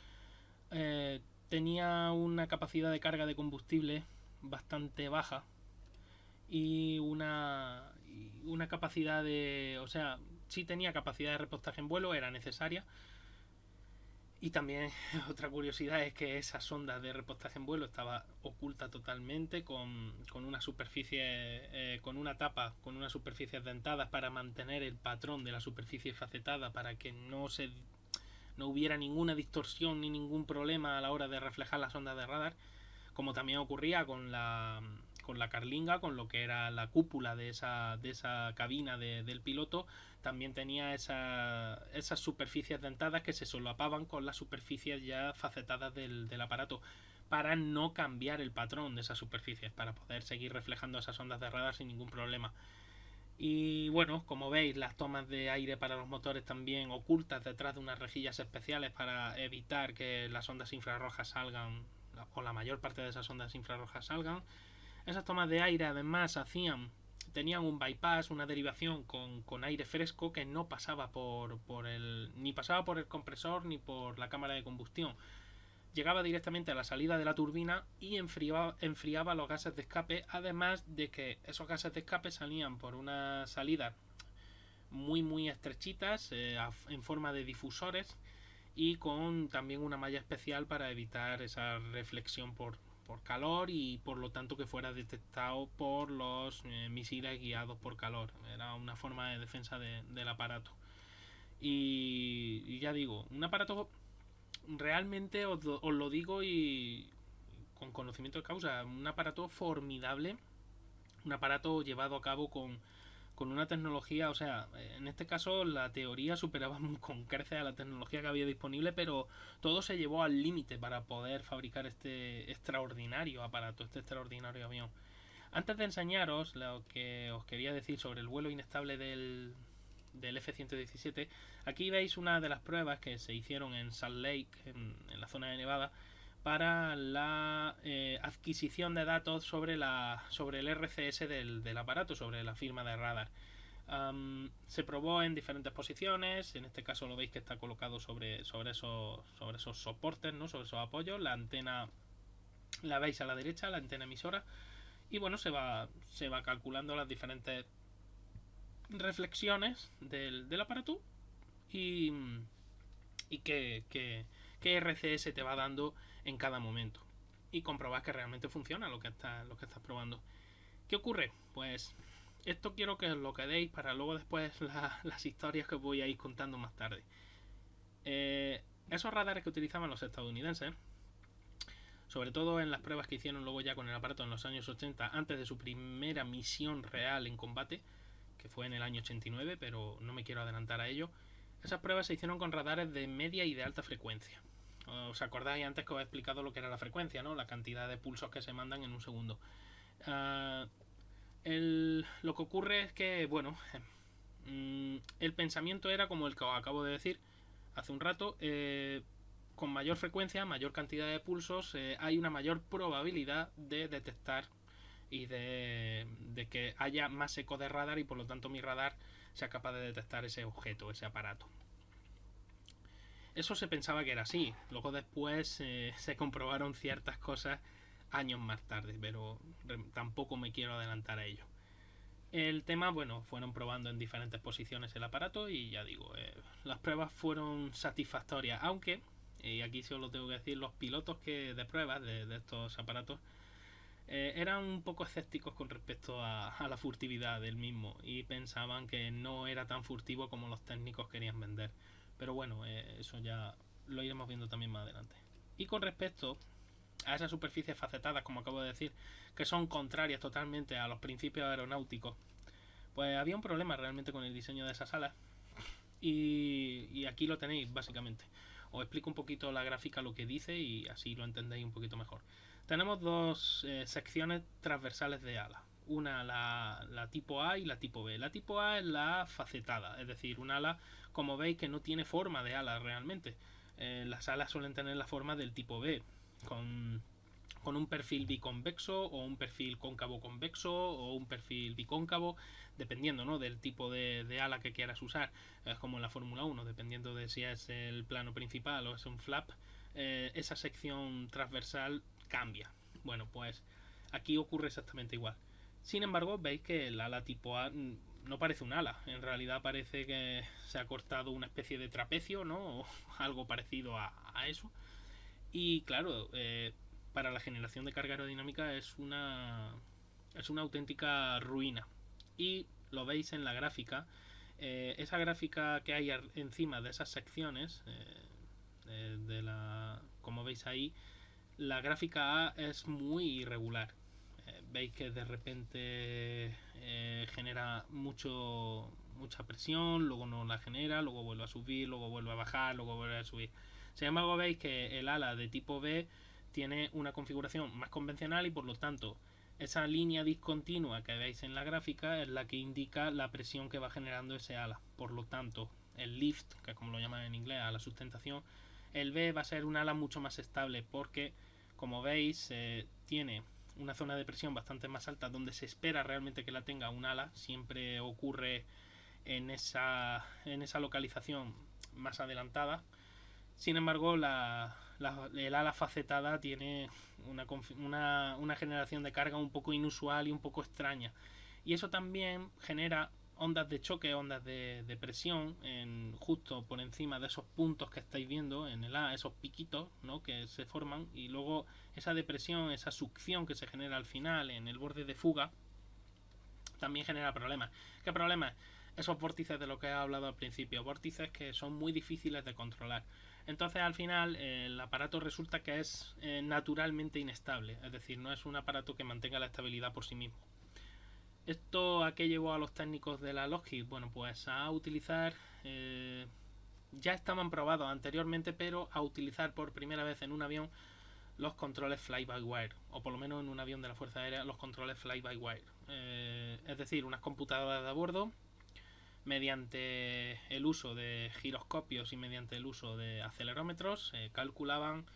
tenía una capacidad de carga de combustible bastante baja y una capacidad de... O sea, sí tenía capacidad de repostaje en vuelo, era necesaria. Y también otra curiosidad es que esa sonda de repostaje en vuelo estaba oculta totalmente con una superficie, con una tapa, con unas superficies dentadas para mantener el patrón de la superficie facetada para que no hubiera ninguna distorsión ni ningún problema a la hora de reflejar las ondas de radar, como también ocurría con la carlinga, con lo que era la cúpula de esa cabina del piloto. También tenía esas superficies dentadas que se solapaban con las superficies ya facetadas del aparato, para no cambiar el patrón de esas superficies, para poder seguir reflejando esas ondas de radar sin ningún problema. Y bueno, como veis, las tomas de aire para los motores también ocultas detrás de unas rejillas especiales para evitar que las ondas infrarrojas salgan, o la mayor parte de esas ondas infrarrojas salgan. Esas tomas de aire además tenían un bypass, una derivación con aire fresco que no pasaba ni pasaba por el compresor ni por la cámara de combustión. Llegaba directamente a la salida de la turbina y enfriaba los gases de escape, además de que esos gases de escape salían por unas salidas muy estrechitas, en forma de difusores, y con también una malla especial para evitar esa reflexión por calor y por lo tanto que fuera detectado por los misiles guiados por calor. Era una forma de defensa del aparato. Y ya digo, un aparato realmente, os lo digo y con conocimiento de causa, un aparato formidable, un aparato llevado a cabo con una tecnología, o sea, en este caso la teoría superaba con creces a la tecnología que había disponible, pero todo se llevó al límite para poder fabricar este extraordinario aparato, este extraordinario avión. Antes de enseñaros lo que os quería decir sobre el vuelo inestable del F-117, aquí veis una de las pruebas que se hicieron en Salt Lake, en la zona de Nevada, para la adquisición de datos sobre el RCS del aparato, sobre la firma de radar. Se probó en diferentes posiciones. En este caso lo veis que está colocado sobre esos soportes, ¿no? Sobre esos apoyos. La antena la veis a la derecha, la antena emisora. Y bueno, se va calculando las diferentes reflexiones del aparato y qué RCS te va dando en cada momento, y comprobar que realmente funciona lo que estás probando. ¿Qué ocurre? Pues esto quiero que os lo quedéis para luego después las historias que os voy a ir contando más tarde. Esos radares que utilizaban los estadounidenses, sobre todo en las pruebas que hicieron luego ya con el aparato en los años 80, antes de su primera misión real en combate, que fue en el año 89, pero no me quiero adelantar a ello. Esas pruebas se hicieron con radares de media y de alta frecuencia. ¿Os acordáis antes que os he explicado lo que era la frecuencia, ¿no? La cantidad de pulsos que se mandan en un segundo. Lo que ocurre es que, bueno, el pensamiento era como el que os acabo de decir hace un rato. Con mayor frecuencia, mayor cantidad de pulsos, hay una mayor probabilidad de detectar y de que haya más eco de radar, y por lo tanto mi radar sea capaz de detectar ese objeto, ese aparato. Eso se pensaba que era así. Luego después se comprobaron ciertas cosas años más tarde, pero tampoco me quiero adelantar a ello. El tema, bueno, fueron probando en diferentes posiciones el aparato y ya digo, las pruebas fueron satisfactorias, aunque, y aquí sí os lo tengo que decir, los pilotos de pruebas de estos aparatos eran un poco escépticos con respecto a la furtividad del mismo, y pensaban que no era tan furtivo como los técnicos querían vender. Pero bueno, eso ya lo iremos viendo también más adelante. Y con respecto a esas superficies facetadas, como acabo de decir, que son contrarias totalmente a los principios aeronáuticos, pues había un problema realmente con el diseño de esas alas. Y aquí lo tenéis, básicamente. Os explico un poquito la gráfica, lo que dice, y así lo entendéis un poquito mejor. Tenemos dos secciones transversales de ala. Una, la tipo A, y la tipo B. La tipo A es la facetada, es decir, un ala, como veis, que no tiene forma de ala realmente. Las alas suelen tener la forma del tipo B, con un perfil biconvexo, o un perfil cóncavo-convexo, o un perfil bicóncavo, dependiendo, ¿no?, del tipo de ala que quieras usar. Es como en la Fórmula 1, dependiendo de si es el plano principal o es un flap, esa sección transversal cambia. Bueno, pues aquí ocurre exactamente igual. Sin embargo, veis que el ala tipo A no parece un ala. En realidad parece que se ha cortado una especie de trapecio, ¿no? O algo parecido a eso. Y claro, para la generación de carga aerodinámica es una auténtica ruina. Y lo veis en la gráfica. Esa gráfica que hay encima de esas secciones, como veis ahí, la gráfica A es muy irregular. Veis que de repente genera mucha presión, luego no la genera, luego vuelve a subir, luego vuelve a bajar, luego vuelve a subir. Sin embargo, veis que el ala de tipo B tiene una configuración más convencional y por lo tanto esa línea discontinua que veis en la gráfica es la que indica la presión que va generando ese ala. Por lo tanto, el lift, que es como lo llaman en inglés, a la sustentación, el B va a ser un ala mucho más estable porque, como veis, tiene una zona de presión bastante más alta donde se espera realmente que la tenga un ala. Siempre ocurre en esa localización más adelantada. Sin embargo, el ala facetada tiene una generación de carga un poco inusual y un poco extraña. Y eso también genera ondas de choque, ondas de presión justo por encima de esos puntos que estáis viendo en el A, esos piquitos, ¿no?, que se forman, y luego esa depresión, esa succión que se genera al final en el borde de fuga también genera problemas. ¿Qué problemas? Esos vórtices de lo que he hablado al principio, vórtices que son muy difíciles de controlar. Entonces al final el aparato resulta que es naturalmente inestable, es decir, no es un aparato que mantenga la estabilidad por sí mismo. ¿Esto a qué llevó a los técnicos de la Lockheed? Bueno, pues a utilizar, ya estaban probados anteriormente, pero a utilizar por primera vez en un avión los controles fly-by-wire, o por lo menos en un avión de la Fuerza Aérea los controles fly-by-wire. Es decir, unas computadoras de a bordo, mediante el uso de giroscopios y mediante el uso de acelerómetros, calculaban,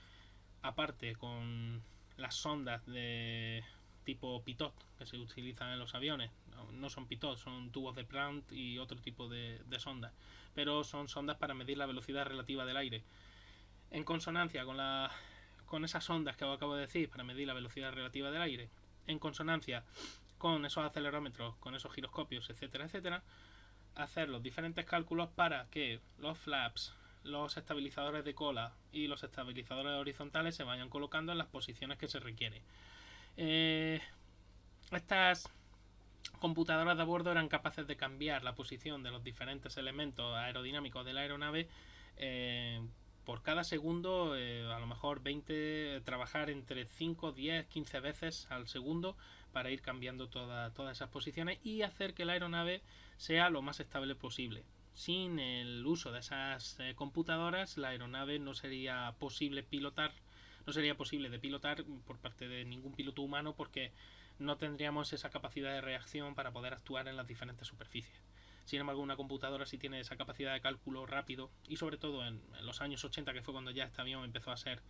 aparte con las sondas de tipo pitot que se utilizan en los aviones. No son pitot, son tubos de Plant y otro tipo de sondas, pero son sondas para medir la velocidad relativa del aire. En consonancia con esas ondas que os acabo de decir para medir la velocidad relativa del aire, en consonancia con esos acelerómetros, con esos giroscopios, etcétera, etcétera, hacer los diferentes cálculos para que los flaps, los estabilizadores de cola y los estabilizadores horizontales se vayan colocando en las posiciones que se requiere. Estas computadoras de a bordo eran capaces de cambiar la posición de los diferentes elementos aerodinámicos de la aeronave por cada segundo, a lo mejor trabajar entre 5, 10, 15 veces al segundo para ir cambiando todas esas posiciones y hacer que la aeronave sea lo más estable posible. Sin el uso de esas computadoras, la aeronave no sería posible de pilotar por parte de ningún piloto humano, porque no tendríamos esa capacidad de reacción para poder actuar en las diferentes superficies. Sin embargo, una computadora sí tiene esa capacidad de cálculo rápido, y sobre todo en los años 80, que fue cuando ya este avión empezó a ser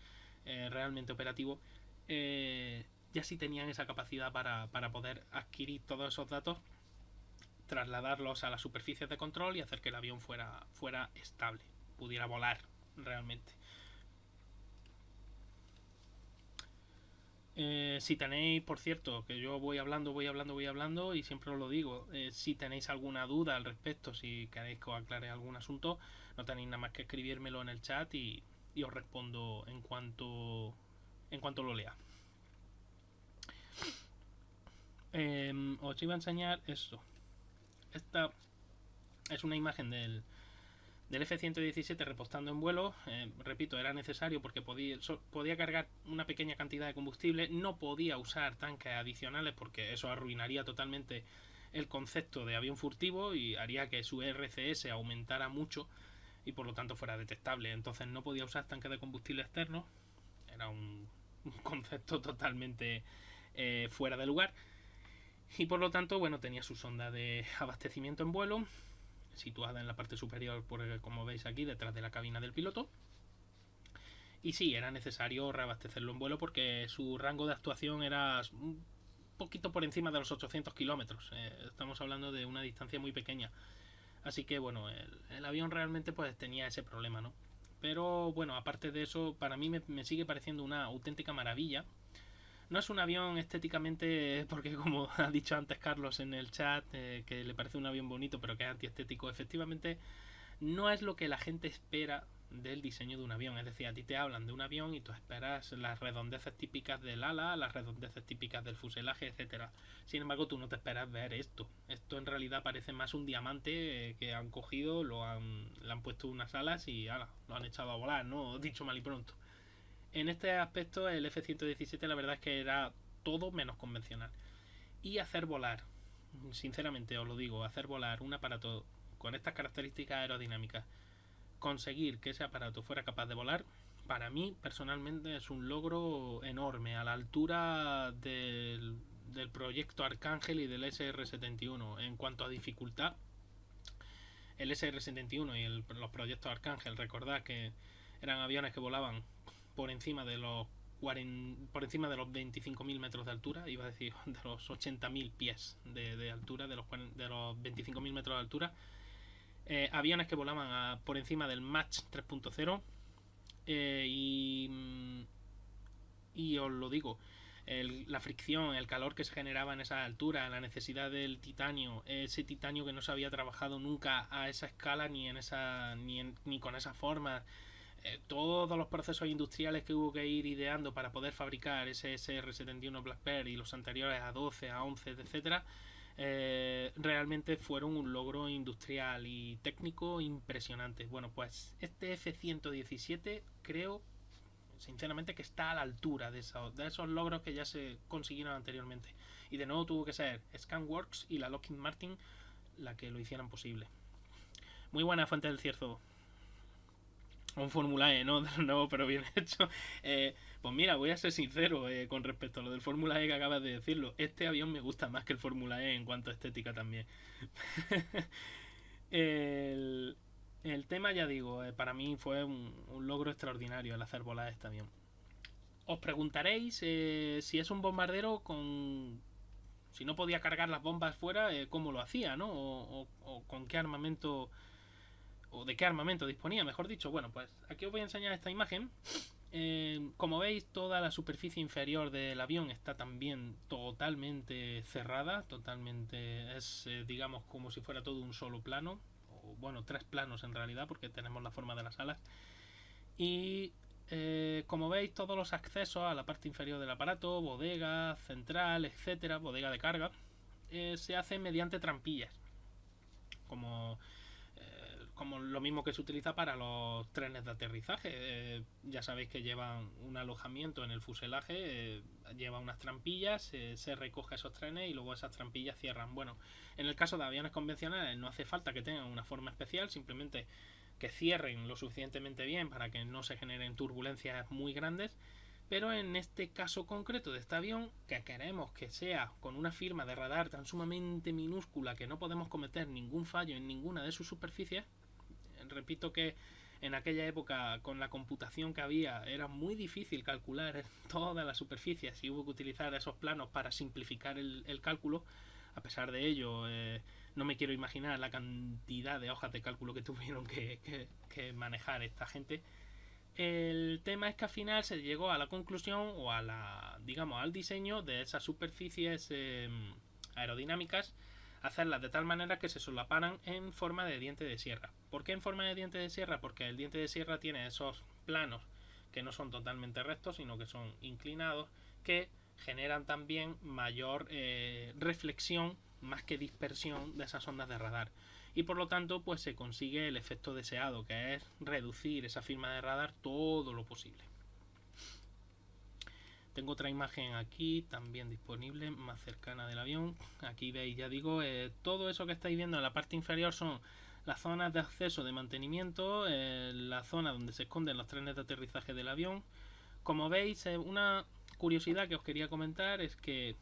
realmente operativo, ya sí tenían esa capacidad para poder adquirir todos esos datos, trasladarlos a las superficies de control y hacer que el avión fuera estable, pudiera volar realmente. Si tenéis, por cierto, que yo voy hablando y siempre os lo digo, si tenéis alguna duda al respecto, si queréis que os aclare algún asunto, no tenéis nada más que escribírmelo en el chat y os respondo en cuanto lo lea. Os iba a enseñar esto. Esta es una imagen del F-117 repostando en vuelo. Repito, era necesario porque podía cargar una pequeña cantidad de combustible, no podía usar tanques adicionales porque eso arruinaría totalmente el concepto de avión furtivo y haría que su RCS aumentara mucho y por lo tanto fuera detectable. Entonces no podía usar tanques de combustible externos, era un concepto totalmente fuera de lugar, y por lo tanto, bueno, tenía su sonda de abastecimiento en vuelo situada en la parte superior, como veis aquí, detrás de la cabina del piloto. Y sí, era necesario reabastecerlo en vuelo porque su rango de actuación era un poquito por encima de los 800 kilómetros. Estamos hablando de una distancia muy pequeña. Así que bueno, el avión realmente pues tenía ese problema, ¿no? Pero bueno, aparte de eso, para mí me sigue pareciendo una auténtica maravilla. No es un avión estéticamente, porque como ha dicho antes Carlos en el chat, que le parece un avión bonito pero que es antiestético, efectivamente no es lo que la gente espera del diseño de un avión. Es decir, a ti te hablan de un avión y tú esperas las redondeces típicas del ala, las redondeces típicas del fuselaje, etcétera. Sin embargo, tú no te esperas ver esto. Esto en realidad parece más un diamante que han cogido, le han puesto unas alas y ala, lo han echado a volar, ¿no? Dicho mal y pronto. En este aspecto, el F-117 la verdad es que era todo menos convencional. Y hacer volar, sinceramente os lo digo, hacer volar un aparato con estas características aerodinámicas, conseguir que ese aparato fuera capaz de volar, para mí personalmente es un logro enorme, a la altura del proyecto Arcángel y del SR-71. En cuanto a dificultad, el SR-71 y los proyectos Arcángel, recordad que eran aviones que volaban por encima de los 25.000 metros de altura, iba a decir de los 80.000 pies de altura, de los 25.000 metros de altura. Aviones que volaban por encima del Mach 3.0, y os lo digo, la fricción, el calor que se generaba en esa altura, la necesidad del titanio, ese titanio que no se había trabajado nunca a esa escala ni con esa forma, todos los procesos industriales que hubo que ir ideando para poder fabricar ese SR-71 Black Pearl y los anteriores a 12, a 11, etcétera, realmente fueron un logro industrial y técnico impresionante. Bueno, pues este F-117 creo sinceramente que está a la altura de esos logros que ya se consiguieron anteriormente. Y de nuevo tuvo que ser Scanworks y la Lockheed Martin la que lo hicieran posible. Muy buena Fuente del Cierzo. Un Fórmula E, ¿no? De nuevo, pero bien hecho. Pues mira, voy a ser sincero con respecto a lo del Fórmula E que acabas de decirlo. Este avión me gusta más que el Fórmula E en cuanto a estética también. el, el tema, ya digo, para mí fue un logro extraordinario el hacer volar este avión. Os preguntaréis si es un bombardero con... Si no podía cargar las bombas fuera, ¿cómo lo hacía, no? O con qué armamento... O de qué armamento disponía, mejor dicho. Bueno, pues aquí os voy a enseñar esta imagen. Como veis, toda la superficie inferior del avión está también totalmente cerrada. Totalmente es, digamos, como si fuera todo un solo plano. O, bueno, tres planos en realidad, porque tenemos la forma de las alas. Y como veis, todos los accesos a la parte inferior del aparato, bodega, central, etcétera, bodega de carga, se hacen mediante trampillas. Como lo mismo que se utiliza para los trenes de aterrizaje. Ya sabéis que llevan un alojamiento en el fuselaje, lleva unas trampillas, se recoge esos trenes y luego esas trampillas cierran. Bueno, en el caso de aviones convencionales no hace falta que tengan una forma especial, simplemente que cierren lo suficientemente bien para que no se generen turbulencias muy grandes. Pero en este caso concreto de este avión, que queremos que sea con una firma de radar tan sumamente minúscula que no podemos cometer ningún fallo en ninguna de sus superficies, repito que en aquella época con la computación que había era muy difícil calcular todas las superficies y hubo que utilizar esos planos para simplificar el cálculo. A pesar de ello, no me quiero imaginar la cantidad de hojas de cálculo que tuvieron que manejar esta gente. El tema es que al final se llegó a la conclusión o al diseño de esas superficies aerodinámicas, hacerlas de tal manera que se solaparan en forma de diente de sierra. ¿Por qué en forma de diente de sierra? Porque el diente de sierra tiene esos planos que no son totalmente rectos, sino que son inclinados, que generan también mayor reflexión más que dispersión de esas ondas de radar. Y por lo tanto, pues se consigue el efecto deseado, que es reducir esa firma de radar todo lo posible. Tengo otra imagen aquí también disponible, más cercana del avión. Aquí veis, ya digo, todo eso que estáis viendo en la parte inferior son las zonas de acceso de mantenimiento, la zona donde se esconden los trenes de aterrizaje del avión. Como veis, una curiosidad que os quería comentar es que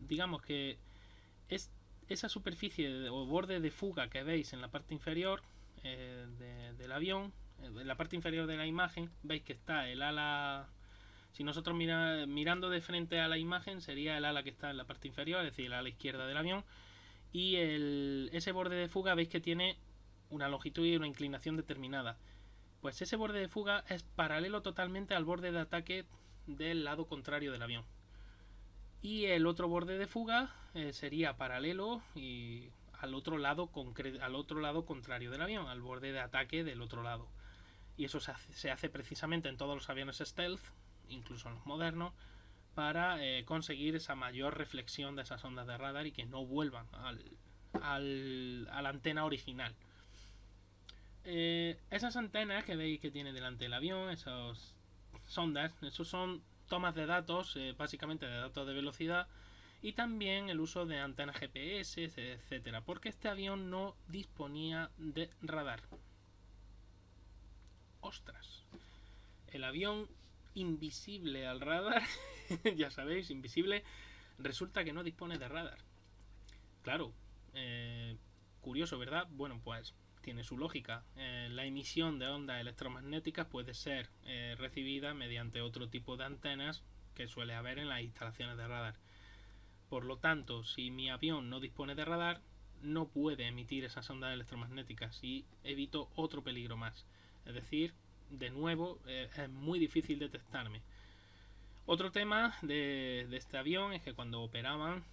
digamos que esa superficie o borde de fuga que veis en la parte inferior del avión, en la parte inferior de la imagen, veis que está el ala. Si nosotros mirando de frente a la imagen, sería el ala que está en la parte inferior, es decir, el ala izquierda del avión. Y ese borde de fuga veis que tiene una longitud y una inclinación determinada. Pues ese borde de fuga es paralelo totalmente al borde de ataque del lado contrario del avión. Y el otro borde de fuga sería paralelo y al otro lado contrario del avión, al borde de ataque del otro lado. Y eso se hace precisamente en todos los aviones stealth, incluso en los modernos, para conseguir esa mayor reflexión de esas ondas de radar y que no vuelvan a la antena original. Esas antenas que veis que tiene delante del avión, esas sondas, esos son tomas de datos, básicamente de datos de velocidad, y también el uso de antenas GPS, etcétera, porque este avión no disponía de radar. Ostras, el avión invisible al radar, ya sabéis, invisible, resulta que no dispone de radar. Claro, curioso, ¿verdad? Bueno, pues tiene su lógica. La emisión de ondas electromagnéticas puede ser recibida mediante otro tipo de antenas que suele haber en las instalaciones de radar. Por lo tanto, si mi avión no dispone de radar, no puede emitir esas ondas electromagnéticas y evito otro peligro más. Es decir, de nuevo, es muy difícil detectarme. Otro tema de este avión es que cuando operaban,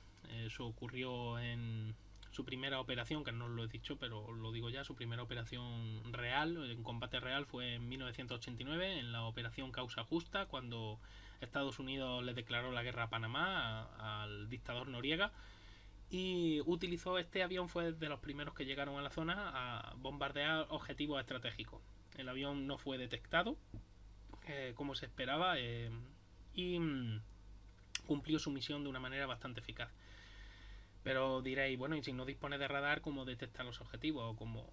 eso ocurrió en su primera operación, que no lo he dicho, pero lo digo ya, su primera operación real, en combate real, fue en 1989, en la operación Causa Justa, cuando Estados Unidos le declaró la guerra a Panamá, al dictador Noriega, y utilizó este avión, fue de los primeros que llegaron a la zona a bombardear objetivos estratégicos. El avión no fue detectado, como se esperaba, y cumplió su misión de una manera bastante eficaz. Pero diréis, bueno, y si no dispone de radar, ¿cómo detecta los objetivos? ¿Cómo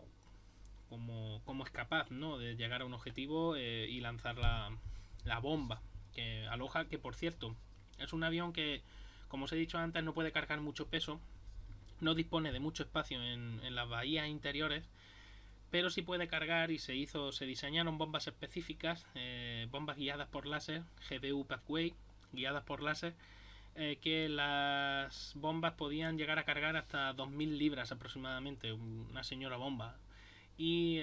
es capaz, ¿no?, de llegar a un objetivo y lanzar la bomba que aloja? Que por cierto, es un avión que, como os he dicho antes, no puede cargar mucho peso, no dispone de mucho espacio en las bahías interiores, pero sí puede cargar, y se diseñaron bombas específicas, bombas guiadas por láser, GBU Pathway, guiadas por láser, que las bombas podían llegar a cargar hasta 2000 libras aproximadamente, una señora bomba, y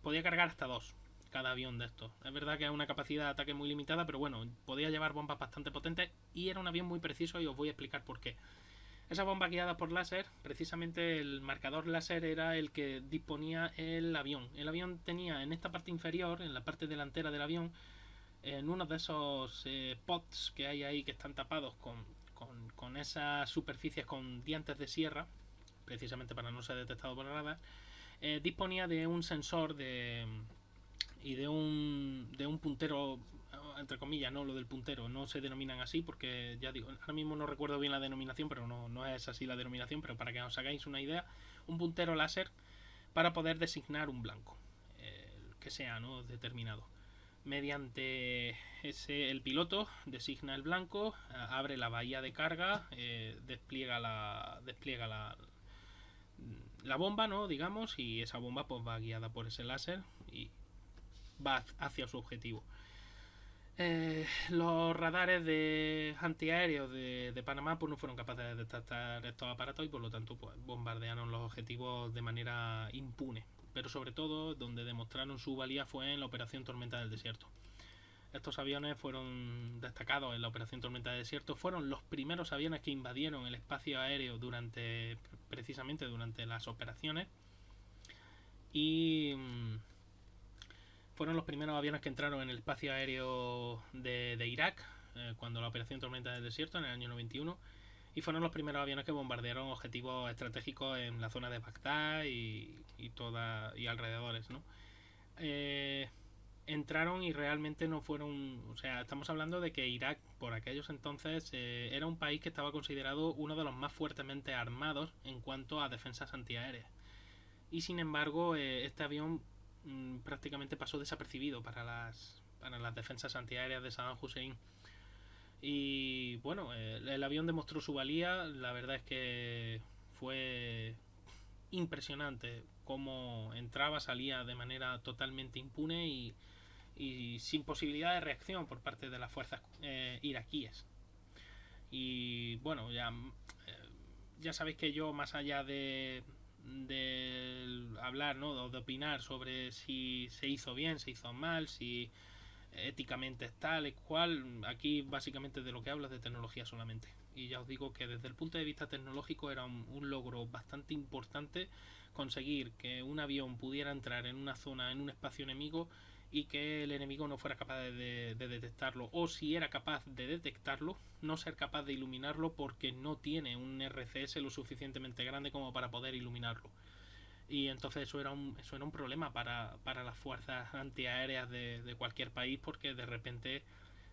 podía cargar hasta 2 cada avión de estos. Es verdad que es una capacidad de ataque muy limitada, pero bueno, podía llevar bombas bastante potentes y era un avión muy preciso, y os voy a explicar por qué. Esa bomba guiada por láser, precisamente el marcador láser era el que disponía el avión. El avión tenía en esta parte inferior, en la parte delantera del avión, en uno de esos pods que hay ahí que están tapados con esas superficies con dientes de sierra, precisamente para no ser detectado por el radar, disponía de un sensor y de un puntero, entre comillas, no, lo del puntero no se denominan así porque, ya digo, ahora mismo no recuerdo bien la denominación, pero no es así la denominación, pero para que os hagáis una idea, un puntero láser para poder designar un blanco, que sea, ¿no?, determinado. Mediante el piloto designa el blanco, abre la bahía de carga, despliega la bomba, ¿no?, digamos, y esa bomba pues va guiada por ese láser y va hacia su objetivo. Los radares antiaéreos de Panamá pues no fueron capaces de detectar estos aparatos y por lo tanto pues bombardearon los objetivos de manera impune. Pero sobre todo donde demostraron su valía fue en la Operación Tormenta del Desierto. Estos aviones fueron destacados en la Operación Tormenta del Desierto, fueron los primeros aviones que invadieron el espacio aéreo precisamente durante las operaciones, y fueron los primeros aviones que entraron en el espacio aéreo de Irak, cuando la Operación Tormenta del Desierto, en el año 91, y fueron los primeros aviones que bombardearon objetivos estratégicos en la zona de Bagdad y alrededores, ¿no? Entraron y realmente no fueron, o sea, estamos hablando de que Irak por aquellos entonces era un país que estaba considerado uno de los más fuertemente armados en cuanto a defensas antiaéreas, y sin embargo este avión prácticamente pasó desapercibido para las defensas antiaéreas de Saddam Hussein. Y bueno, el avión demostró su valía. La verdad es que fue impresionante cómo entraba, salía de manera totalmente impune y sin posibilidad de reacción por parte de las fuerzas iraquíes. Y bueno, ya sabéis que yo, más allá de de hablar, ¿no? De opinar sobre si se hizo bien, se hizo mal, si éticamente es tal y cual. Aquí básicamente de lo que hablo es de tecnología solamente. Y ya os digo que desde el punto de vista tecnológico era un logro bastante importante conseguir que un avión pudiera entrar en una zona, en un espacio enemigo, y que el enemigo no fuera capaz de detectarlo, o si era capaz de detectarlo, no ser capaz de iluminarlo porque no tiene un RCS lo suficientemente grande como para poder iluminarlo. Y entonces eso era un problema para las fuerzas antiaéreas de cualquier país, porque de repente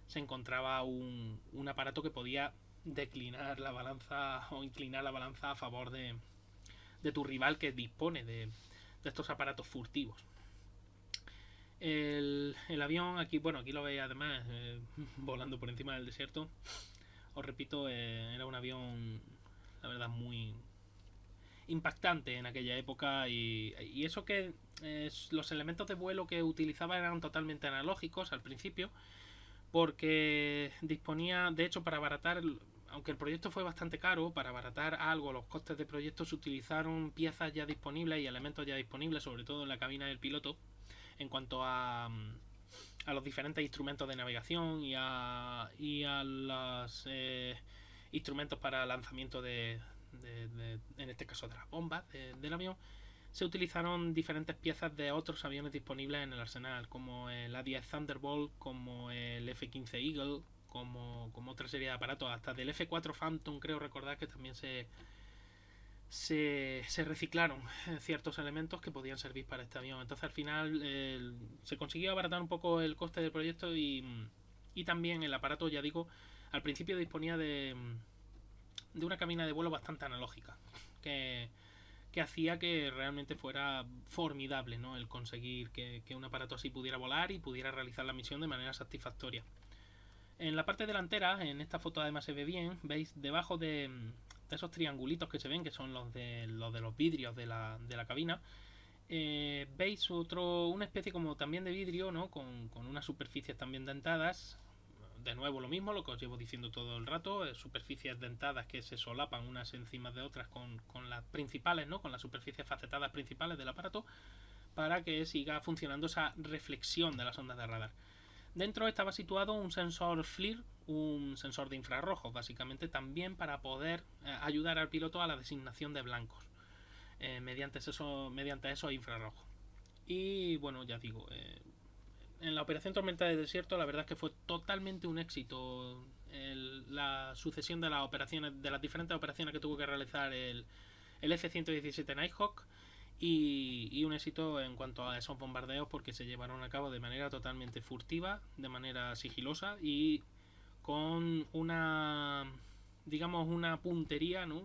se encontraba un aparato que podía declinar la balanza o inclinar la balanza a favor de tu rival que dispone de estos aparatos furtivos. El avión aquí, bueno, aquí lo veis además volando por encima del desierto. Os repito, era un avión, la verdad, muy impactante en aquella época, y eso que los elementos de vuelo que utilizaba eran totalmente analógicos al principio, porque disponía, de hecho, para abaratar, aunque el proyecto fue bastante caro, para abaratar algo los costes de proyecto se utilizaron piezas ya disponibles y elementos ya disponibles, sobre todo en la cabina del piloto, en cuanto a los diferentes instrumentos de navegación y a los instrumentos para lanzamiento en este caso de las bombas del avión. Se utilizaron diferentes piezas de otros aviones disponibles en el arsenal, como el A-10 Thunderbolt, como el F-15 Eagle, como otra serie de aparatos, hasta del F-4 Phantom, creo recordar que también se reciclaron ciertos elementos que podían servir para este avión. Entonces al final se consiguió abaratar un poco el coste del proyecto, y también el aparato, ya digo, al principio disponía de una cabina de vuelo bastante analógica, que hacía que realmente fuera formidable, ¿no? El conseguir que un aparato así pudiera volar y pudiera realizar la misión de manera satisfactoria. En la parte delantera, en esta foto además se ve bien, veis debajo de esos triangulitos que se ven, que son los de los vidrios de la cabina, veis una especie como también de vidrio, ¿no? Con unas superficies también dentadas. De nuevo lo mismo, lo que os llevo diciendo todo el rato, superficies dentadas que se solapan unas encima de otras con las principales, ¿no? Con las superficies facetadas principales del aparato, para que siga funcionando esa reflexión de las ondas de radar. Dentro estaba situado un sensor FLIR, un sensor de infrarrojos, básicamente también para poder ayudar al piloto a la designación de blancos mediante esos infrarrojos. Y bueno, ya digo, en la operación Tormenta del Desierto la verdad es que fue totalmente un éxito la sucesión de las operaciones, de las diferentes operaciones que tuvo que realizar el F-117 Nighthawk, y un éxito en cuanto a esos bombardeos, porque se llevaron a cabo de manera totalmente furtiva, de manera sigilosa y con una puntería, ¿no?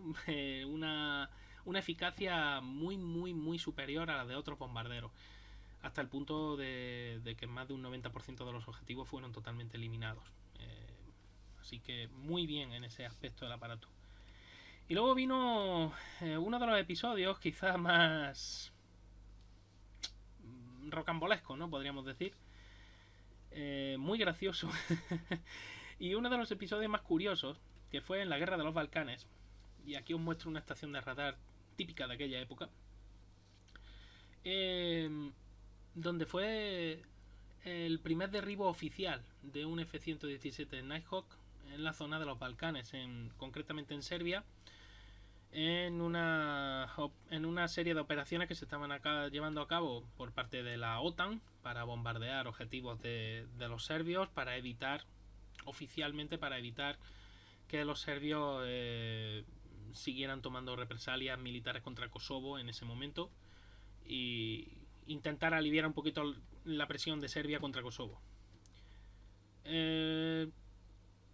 una eficacia muy superior a la de otros bombarderos, hasta el punto de que más de un 90% de los objetivos fueron totalmente eliminados. Así que muy bien en ese aspecto del aparato. Y luego vino uno de los episodios quizás más rocambolesco, ¿no? Podríamos decir. Muy gracioso. Y uno de los episodios más curiosos, que fue en la Guerra de los Balcanes. Y aquí os muestro una estación de radar típica de aquella época. Donde fue el primer derribo oficial de un F-117 Nighthawk en la zona de los Balcanes, concretamente en Serbia, en una serie de operaciones que se estaban llevando a cabo por parte de la OTAN para bombardear objetivos de los serbios, oficialmente para evitar que los serbios siguieran tomando represalias militares contra Kosovo en ese momento, y intentar aliviar un poquito la presión de Serbia contra Kosovo.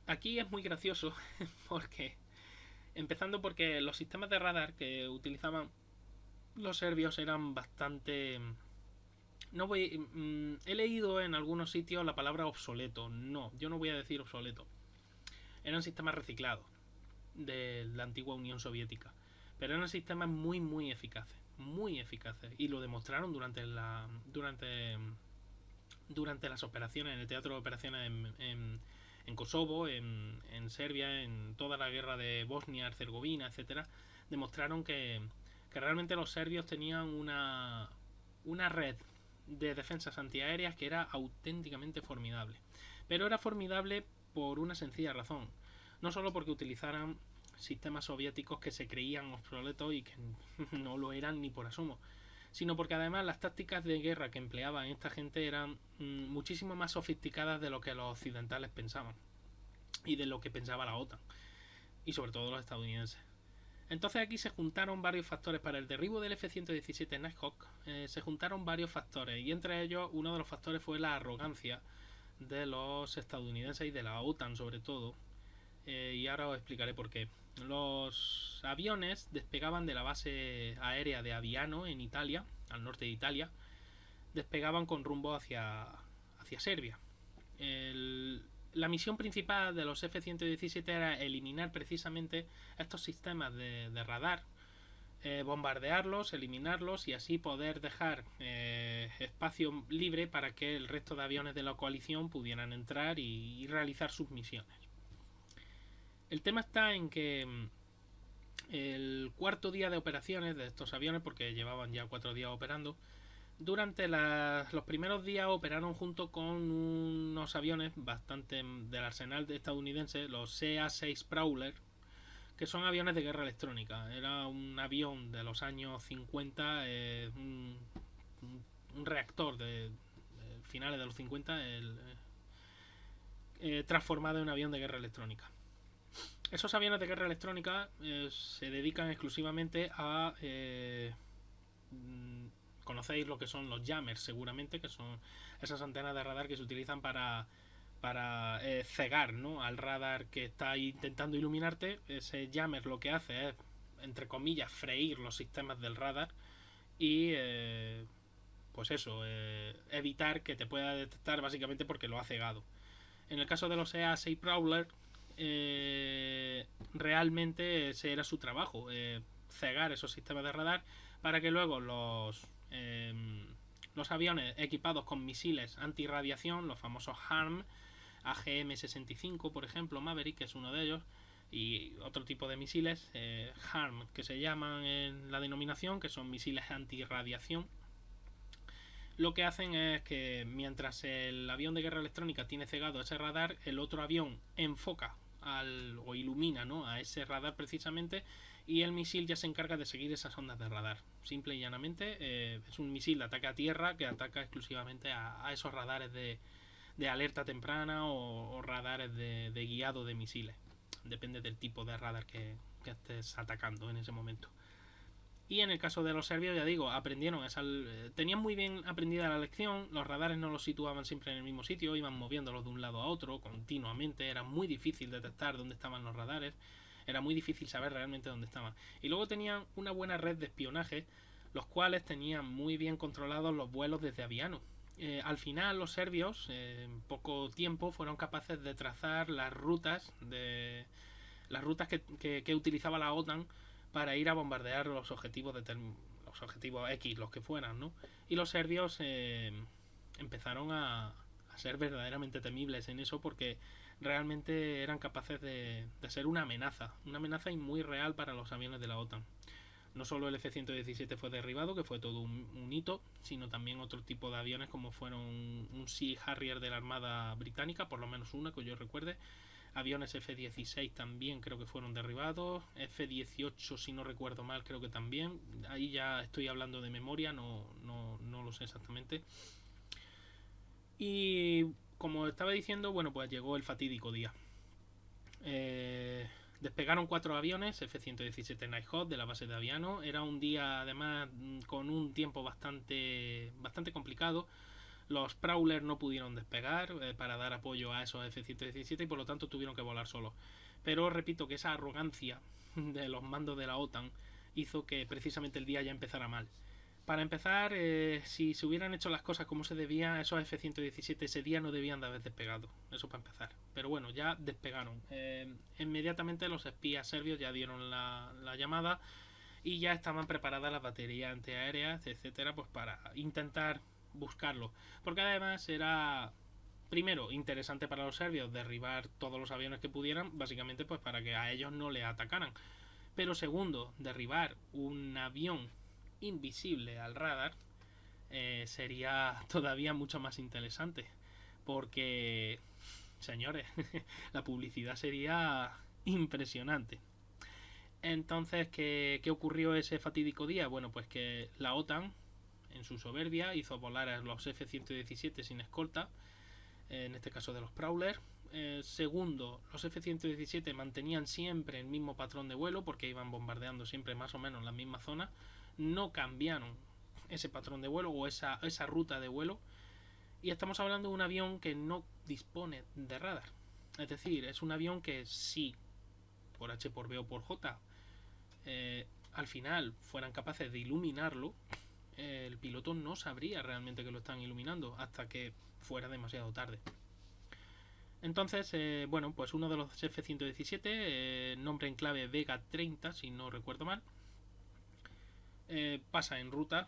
Aquí es muy gracioso empezando porque los sistemas de radar que utilizaban los serbios eran bastante... he leído en algunos sitios la palabra obsoleto. No, yo no voy a decir obsoleto. Eran sistemas reciclados de la antigua Unión Soviética, pero eran sistemas muy eficaces, y lo demostraron durante las operaciones, en el teatro de operaciones en Kosovo, en Serbia, en toda la guerra de Bosnia, Herzegovina, etcétera. Demostraron que que realmente los serbios tenían una red de defensas antiaéreas que era auténticamente formidable. Pero era formidable por una sencilla razón. No solo porque utilizaran sistemas soviéticos que se creían obsoletos y que no lo eran ni por asomo, sino porque además las tácticas de guerra que empleaban esta gente eran muchísimo más sofisticadas de lo que los occidentales pensaban y de lo que pensaba la OTAN y sobre todo los estadounidenses. Entonces aquí se juntaron varios factores para el derribo del F-117 Nighthawk. Se juntaron varios factores y entre ellos uno de los factores fue la arrogancia de los estadounidenses y de la OTAN sobre todo. Y ahora os explicaré por qué. Los aviones despegaban de la base aérea de Aviano en Italia, al norte de Italia. Despegaban con rumbo hacia Serbia. La misión principal de los F-117 era eliminar precisamente estos sistemas de radar, bombardearlos, eliminarlos y así poder dejar espacio libre para que el resto de aviones de la coalición pudieran entrar y realizar sus misiones. El tema está en que el cuarto día de operaciones de estos aviones, porque llevaban ya 4 días operando, durante los primeros días operaron junto con unos aviones bastante del arsenal estadounidense, los CA-6 Prowler, que son aviones de guerra electrónica. Era un avión de los años 50, un reactor de finales de los 50, transformado en un avión de guerra electrónica. Esos aviones de guerra electrónica se dedican exclusivamente a... conocéis lo que son los jammers seguramente, que son esas antenas de radar que se utilizan para cegar, ¿no?, al radar que está intentando iluminarte. Ese jammer lo que hace es, entre comillas, freír los sistemas del radar y pues eso, evitar que te pueda detectar básicamente porque lo ha cegado. En el caso de los EA-6 Prowler, realmente ese era su trabajo, cegar esos sistemas de radar para que luego los aviones equipados con misiles antirradiación, los famosos HARM, AGM-65 por ejemplo, Maverick, que es uno de ellos, y otro tipo de misiles, HARM, que se llaman en la denominación, que son misiles antirradiación, lo que hacen es que mientras el avión de guerra electrónica tiene cegado ese radar, el otro avión enfoca o ilumina, ¿no?, a ese radar precisamente, y el misil ya se encarga de seguir esas ondas de radar. Simple y llanamente es un misil de ataque a tierra que ataca exclusivamente a esos radares de alerta temprana o radares de guiado de misiles. Depende del tipo de radar que estés atacando en ese momento. Y en el caso de los serbios, ya digo, tenían muy bien aprendida la lección. Los radares no los situaban siempre en el mismo sitio, iban moviéndolos de un lado a otro continuamente. Era muy difícil detectar dónde estaban los radares, era muy difícil saber realmente dónde estaban. Y luego tenían una buena red de espionaje, los cuales tenían muy bien controlados los vuelos desde Aviano. Al final los serbios, en poco tiempo, fueron capaces de trazar las rutas que utilizaba la OTAN para ir a bombardear los objetivos X, los que fueran, ¿no? Y los serbios empezaron a ser verdaderamente temibles en eso, porque realmente eran capaces de ser una amenaza y muy real para los aviones de la OTAN. No solo el F-117 fue derribado, que fue todo un hito, sino también otro tipo de aviones como fueron un Sea Harrier de la Armada Británica, por lo menos una que yo recuerde. Aviones F-16 también creo que fueron derribados. F-18, si no recuerdo mal, creo que también. Ahí ya estoy hablando de memoria, no lo sé exactamente. Y como estaba diciendo, bueno, pues llegó el fatídico día. Despegaron 4 aviones F-117 Nighthawk de la base de Aviano. Era un día además con un tiempo bastante complicado. Los Prowler no pudieron despegar para dar apoyo a esos F-117 y por lo tanto tuvieron que volar solos. Pero repito que esa arrogancia de los mandos de la OTAN hizo que precisamente el día ya empezara mal. Para empezar, si se hubieran hecho las cosas como se debía, esos F-117 ese día no debían de haber despegado. Eso para empezar. Pero bueno, ya despegaron. Inmediatamente los espías serbios ya dieron la llamada y ya estaban preparadas las baterías antiaéreas, etcétera, pues para intentar buscarlo. Porque además era, primero, interesante para los serbios derribar todos los aviones que pudieran, básicamente pues para que a ellos no les atacaran. Pero segundo, derribar un avión invisible al radar sería todavía mucho más interesante. Porque, señores, la publicidad sería impresionante. Entonces, ¿qué ocurrió ese fatídico día? Bueno, pues que la OTAN, en su soberbia, hizo volar a los F-117 sin escolta, en este caso de los Prowler. Segundo, los F-117 mantenían siempre el mismo patrón de vuelo porque iban bombardeando siempre más o menos la misma zona. No cambiaron ese patrón de vuelo o esa ruta de vuelo. Y estamos hablando de un avión que no dispone de radar. Es decir, es un avión que sí, por H, por B o por J, al final fueran capaces de iluminarlo, el piloto no sabría realmente que lo están iluminando hasta que fuera demasiado tarde. Entonces, bueno, pues uno de los F-117, nombre en clave Vega 30, si no recuerdo mal, pasa en ruta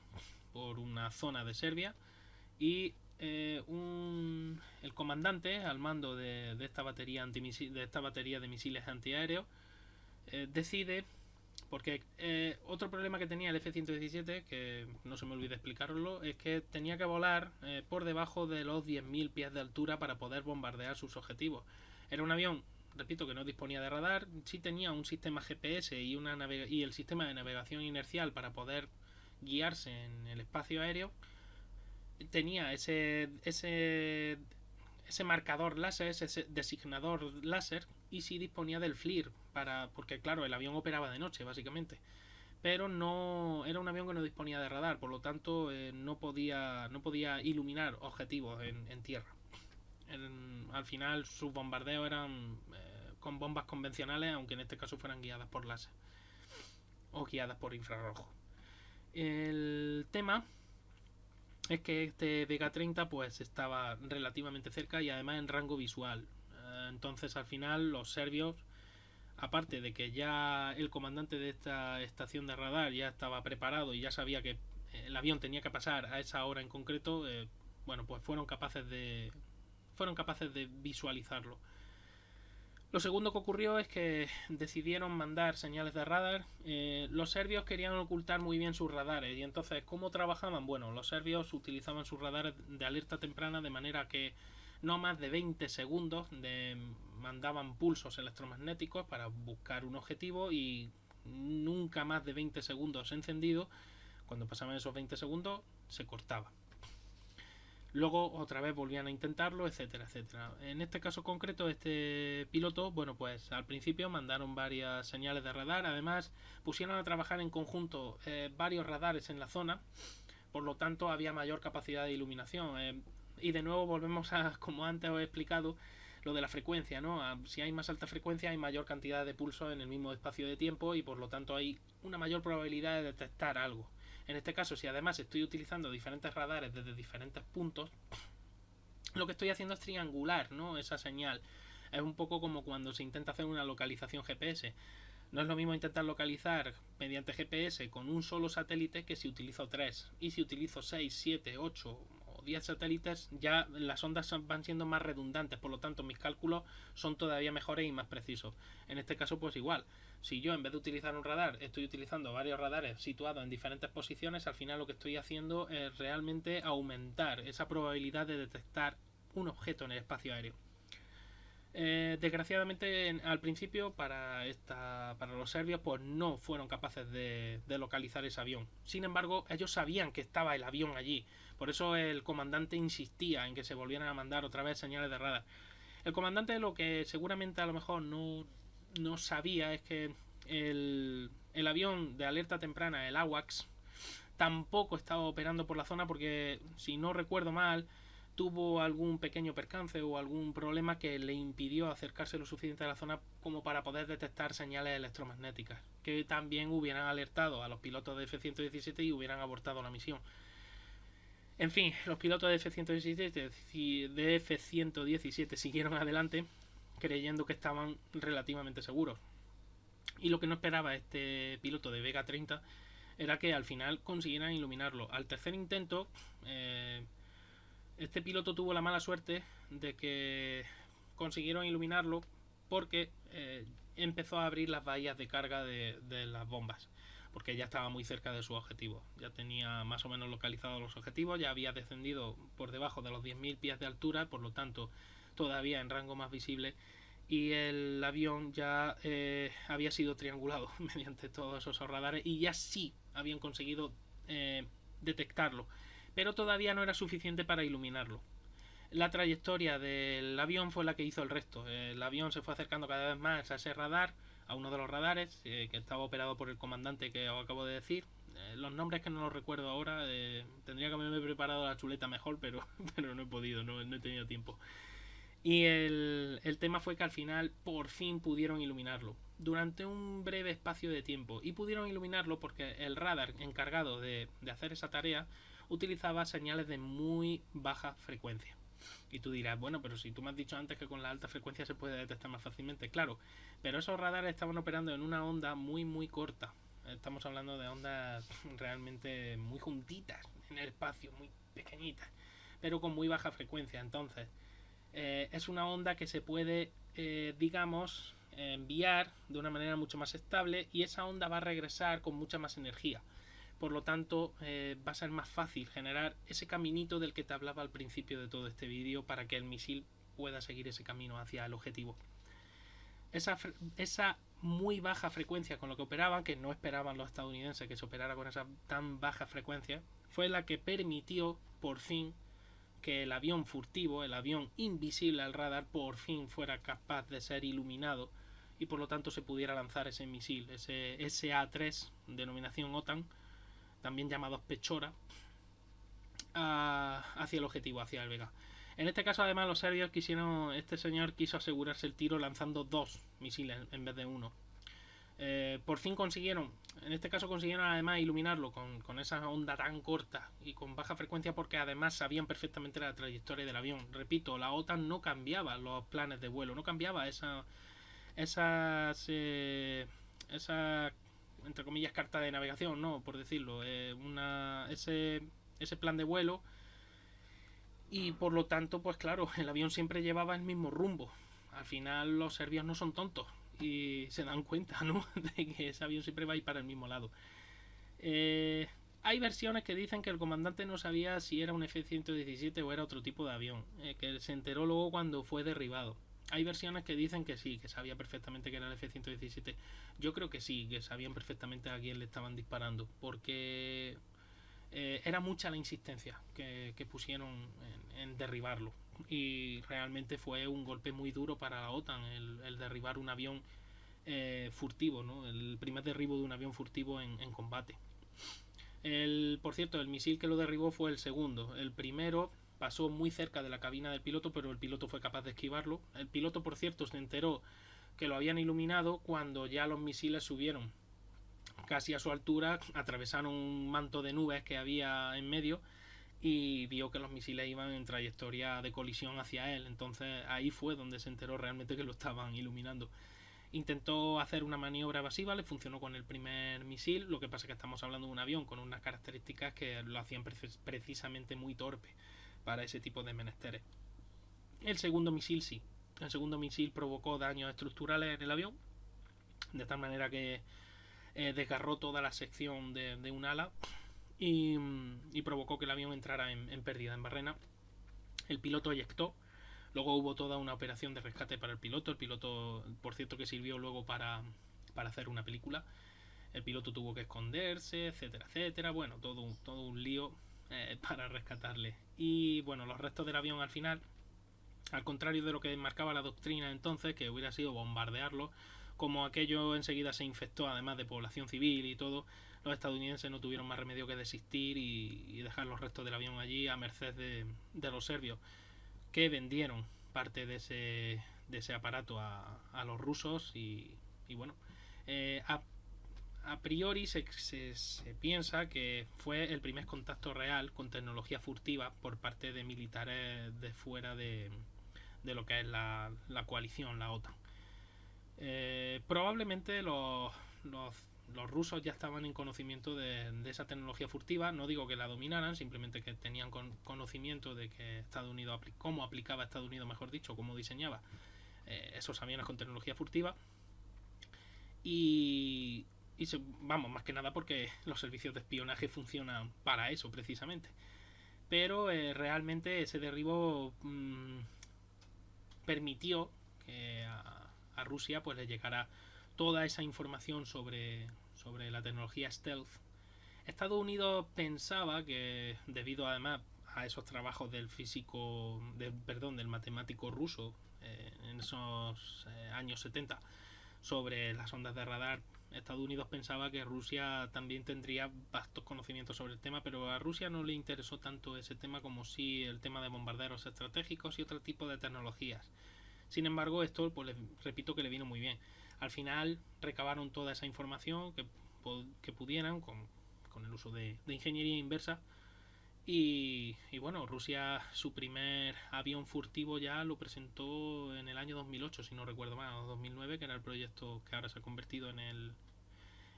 por una zona de Serbia y el comandante al mando de esta batería de misiles antiaéreos decide, porque otro problema que tenía el F-117, que no se me olvide explicarlo, es que tenía que volar por debajo de los 10.000 pies de altura para poder bombardear sus objetivos. Era un avión, repito, que no disponía de radar, sí tenía un sistema GPS y el sistema de navegación inercial para poder guiarse en el espacio aéreo. Tenía ese marcador láser, ese designador láser, y sí disponía del FLIR, porque claro, el avión operaba de noche básicamente, pero no era un avión que no disponía de radar, por lo tanto no podía iluminar objetivos en tierra. Al final sus bombardeos eran con bombas convencionales, aunque en este caso fueran guiadas por láser o guiadas por infrarrojo. El tema es que este Vega 30 pues estaba relativamente cerca y además en rango visual. Entonces al final los serbios, aparte de que ya el comandante de esta estación de radar ya estaba preparado y ya sabía que el avión tenía que pasar a esa hora en concreto, bueno, pues fueron capaces de visualizarlo. Lo segundo que ocurrió es que decidieron mandar señales de radar. Los serbios querían ocultar muy bien sus radares. Y entonces, ¿cómo trabajaban? Bueno, los serbios utilizaban sus radares de alerta temprana de manera que no más de 20 segundos mandaban pulsos electromagnéticos para buscar un objetivo y nunca más de 20 segundos encendido. Cuando pasaban esos 20 segundos, se cortaba. Luego otra vez volvían a intentarlo, etcétera, etcétera. En este caso concreto, este piloto, bueno, pues al principio mandaron varias señales de radar. Además, pusieron a trabajar en conjunto varios radares en la zona. Por lo tanto, había mayor capacidad de iluminación. Y de nuevo volvemos a, como antes os he explicado, lo de la frecuencia, ¿no? Si hay más alta frecuencia, hay mayor cantidad de pulsos en el mismo espacio de tiempo y por lo tanto hay una mayor probabilidad de detectar algo. En este caso, si además estoy utilizando diferentes radares desde diferentes puntos, lo que estoy haciendo es triangular, ¿no? Esa señal. Es un poco como cuando se intenta hacer una localización GPS. No es lo mismo intentar localizar mediante GPS con un solo satélite que si utilizo 3. Y si utilizo 6, 7, 8 o 10 satélites, ya las ondas van siendo más redundantes. Por lo tanto, mis cálculos son todavía mejores y más precisos. En este caso, pues igual. Si yo en vez de utilizar un radar estoy utilizando varios radares situados en diferentes posiciones, al final lo que estoy haciendo es realmente aumentar esa probabilidad de detectar un objeto en el espacio aéreo. Desgraciadamente al principio para los serbios pues no fueron capaces de localizar ese avión. Sin embargo, ellos sabían que estaba el avión allí. Por eso el comandante insistía en que se volvieran a mandar otra vez señales de radar. El comandante lo que seguramente a lo mejor no sabía es que el avión de alerta temprana, el AWACS, tampoco estaba operando por la zona porque, si no recuerdo mal, tuvo algún pequeño percance o algún problema que le impidió acercarse lo suficiente a la zona como para poder detectar señales electromagnéticas, que también hubieran alertado a los pilotos de F-117 y hubieran abortado la misión. En fin, los pilotos de F-117 siguieron adelante creyendo que estaban relativamente seguros. Y lo que no esperaba este piloto de Vega 30 era que al final consiguieran iluminarlo. Al tercer intento, este piloto tuvo la mala suerte de que consiguieron iluminarlo porque empezó a abrir las bahías de carga de las bombas, porque ya estaba muy cerca de su objetivo. Ya tenía más o menos localizados los objetivos, ya había descendido por debajo de los 10.000 pies de altura, por lo tanto todavía en rango más visible, y el avión ya había sido triangulado mediante todos esos radares y ya sí habían conseguido detectarlo, pero todavía no era suficiente para iluminarlo. La trayectoria del avión fue la que hizo el resto. El avión se fue acercando cada vez más a ese radar, a uno de los radares, que estaba operado por el comandante que os acabo de decir. Los nombres que no los recuerdo ahora, tendría que haberme preparado la chuleta mejor, pero no he podido, no he tenido tiempo. Y el tema fue que al final por fin pudieron iluminarlo durante un breve espacio de tiempo. Y pudieron iluminarlo porque el radar encargado de hacer esa tarea utilizaba señales de muy baja frecuencia. Y tú dirás, bueno, pero si tú me has dicho antes que con la alta frecuencia se puede detectar más fácilmente. Claro, pero esos radares estaban operando en una onda muy muy corta. Estamos hablando de ondas realmente muy juntitas en el espacio, muy pequeñitas, pero con muy baja frecuencia. Entonces, es una onda que se puede, digamos, enviar de una manera mucho más estable, y esa onda va a regresar con mucha más energía. Por lo tanto, va a ser más fácil generar ese caminito del que te hablaba al principio de todo este vídeo, para que el misil pueda seguir ese camino hacia el objetivo. Esa muy baja frecuencia con lo que operaban, que no esperaban los estadounidenses que se operara con esa tan baja frecuencia, fue la que permitió por fin que el avión furtivo, el avión invisible al radar, por fin fuera capaz de ser iluminado, y por lo tanto se pudiera lanzar ese misil, ese SA-3, denominación OTAN, también llamados Pechora, hacia el objetivo, hacia el Vega. En este caso, además, los serbios este señor quiso asegurarse el tiro lanzando 2 misiles en vez de 1. Por fin consiguieron, en este caso consiguieron además iluminarlo con esa onda tan corta y con baja frecuencia, porque además sabían perfectamente la trayectoria del avión. Repito, la OTAN no cambiaba los planes de vuelo, no cambiaba esa entre comillas carta de navegación, no, por decirlo, ese plan de vuelo. Y por lo tanto, pues claro, el avión siempre llevaba el mismo rumbo. Al final los serbios no son tontos y se dan cuenta, ¿no?, de que ese avión siempre va a ir para el mismo lado. Hay versiones que dicen que el comandante no sabía si era un F-117 o era otro tipo de avión, que se enteró luego cuando fue derribado. Hay versiones que dicen que sí, que sabía perfectamente que era el F-117. Yo creo que sí, que sabían perfectamente a quién le estaban disparando, porque era mucha la insistencia que pusieron en derribarlo, y realmente fue un golpe muy duro para la OTAN el derribar un avión furtivo, ¿no? El primer derribo de un avión furtivo en combate. Por cierto, el misil que lo derribó fue el segundo. El primero pasó muy cerca de la cabina del piloto, pero el piloto fue capaz de esquivarlo. El piloto, por cierto, se enteró que lo habían iluminado cuando ya los misiles subieron casi a su altura, atravesaron un manto de nubes que había en medio, y vio que los misiles iban en trayectoria de colisión hacia él. Entonces ahí fue donde se enteró realmente que lo estaban iluminando. Intentó hacer una maniobra evasiva, le funcionó con el primer misil, lo que pasa es que estamos hablando de un avión con unas características que lo hacían precisamente muy torpe para ese tipo de menesteres. El segundo misil sí. El segundo misil provocó daños estructurales en el avión, de tal manera que desgarró toda la sección de un ala y provocó que el avión entrara en pérdida, en barrena. El piloto eyectó. Luego hubo toda una operación de rescate para el piloto, por cierto, que sirvió luego para hacer una película. El piloto tuvo que esconderse, etcétera, etcétera. Bueno, todo un lío para rescatarle. Y bueno, los restos del avión al final, al contrario de lo que marcaba la doctrina entonces, que hubiera sido bombardearlo, como aquello enseguida se infectó además de población civil y todo, los estadounidenses no tuvieron más remedio que desistir y dejar los restos del avión allí a merced de los serbios, que vendieron parte de ese aparato a los rusos. Y bueno, a priori se piensa que fue el primer contacto real con tecnología furtiva por parte de militares de fuera de lo que es la coalición, la OTAN. Probablemente los rusos ya estaban en conocimiento de esa tecnología furtiva. No digo que la dominaran, simplemente que tenían conocimiento de que Estados Unidos, cómo aplicaba Estados Unidos, mejor dicho, cómo diseñaba esos aviones con tecnología furtiva. y vamos, más que nada porque los servicios de espionaje funcionan para eso precisamente. Pero realmente ese derribo permitió que a Rusia pues le llegara toda esa información sobre la tecnología stealth. Estados Unidos pensaba que, debido además a esos trabajos del del matemático ruso en esos años 70 sobre las ondas de radar, Estados Unidos pensaba que Rusia también tendría vastos conocimientos sobre el tema, pero a Rusia no le interesó tanto ese tema como sí el tema de bombarderos estratégicos y otro tipo de tecnologías. Sin embargo, esto, pues repito, que le vino muy bien. Al final recabaron toda esa información que pudieran con el uso de ingeniería inversa. Y bueno, Rusia su primer avión furtivo ya lo presentó en el año 2008, si no recuerdo mal, o 2009, que era el proyecto que ahora se ha convertido en el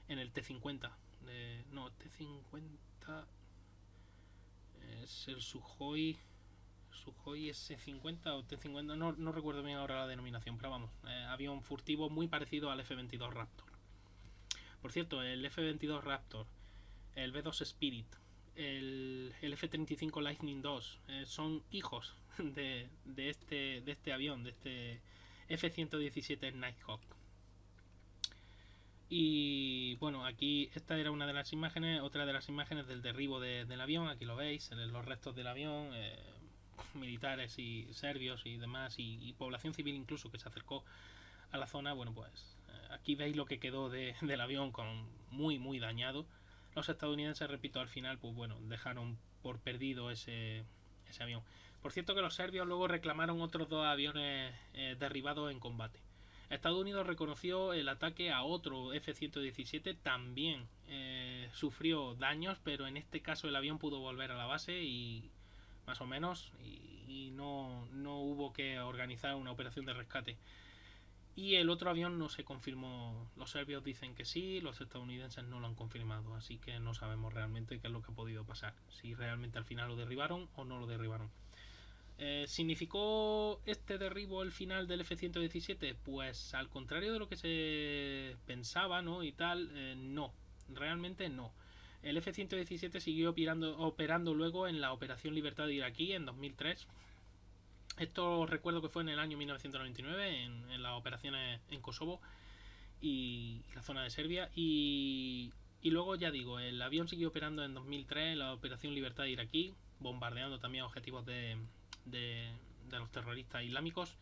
T-50. No, T-50 es el Sukhoi S-50 o T-50, no recuerdo bien ahora la denominación, pero vamos, avión furtivo muy parecido al F-22 Raptor. Por cierto, el F-22 Raptor, el B-2 Spirit, el F-35 Lightning II son hijos de este avión, de este F-117 Nighthawk. Y bueno, aquí esta era una de las imágenes, otra de las imágenes del derribo del avión. Aquí lo veis, los restos del avión, militares y serbios y demás, y población civil incluso que se acercó a la zona. Bueno, pues aquí veis lo que quedó del avión, con muy dañado. Los estadounidenses, repito, al final pues bueno, dejaron por perdido ese avión. Por cierto que los serbios luego reclamaron otros 2 aviones derribados en combate. Estados Unidos reconoció el ataque a otro F-117, también sufrió daños, pero en este caso el avión pudo volver a la base y más o menos, y no hubo que organizar una operación de rescate. Y el otro avión no se confirmó. Los serbios dicen que sí, los estadounidenses no lo han confirmado, así que no sabemos realmente qué es lo que ha podido pasar, si realmente al final lo derribaron o no lo derribaron. ¿Significó este derribo el final del F-117? Pues al contrario de lo que se pensaba, ¿no? Y tal, no, realmente no. El F-117 siguió operando luego en la Operación Libertad iraquí en 2003. Esto recuerdo que fue en el año 1999, en las operaciones en Kosovo y la zona de Serbia. Y luego, ya digo, el avión siguió operando en 2003 en la Operación Libertad iraquí, bombardeando también objetivos de los terroristas islámicos.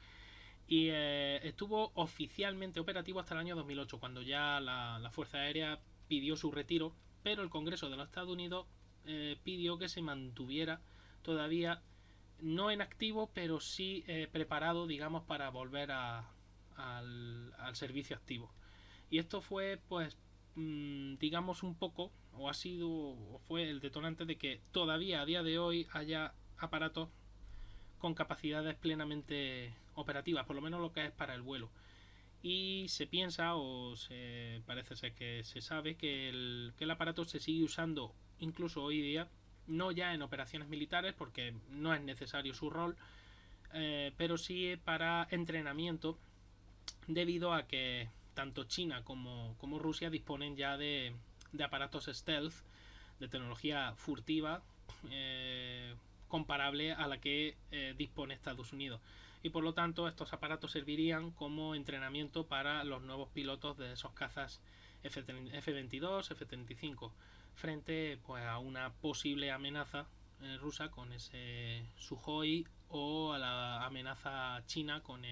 Y estuvo oficialmente operativo hasta el año 2008, cuando ya la Fuerza Aérea pidió su retiro, pero el Congreso de los Estados Unidos pidió que se mantuviera todavía, no en activo, pero sí preparado, digamos, para volver al servicio activo. Y esto fue, pues, digamos, un poco, o ha sido, o fue el detonante de que todavía a día de hoy haya aparatos con capacidades plenamente operativas, por lo menos lo que es para el vuelo. Y se piensa, parece ser que se sabe, que el aparato se sigue usando incluso hoy día, no ya en operaciones militares, porque no es necesario su rol, pero sí para entrenamiento, debido a que tanto China como Rusia disponen ya de aparatos stealth, de tecnología furtiva, comparable a la que dispone Estados Unidos. Y por lo tanto estos aparatos servirían como entrenamiento para los nuevos pilotos de esos cazas F-22, F-35, frente pues a una posible amenaza rusa con ese Sukhoi, o a la amenaza china con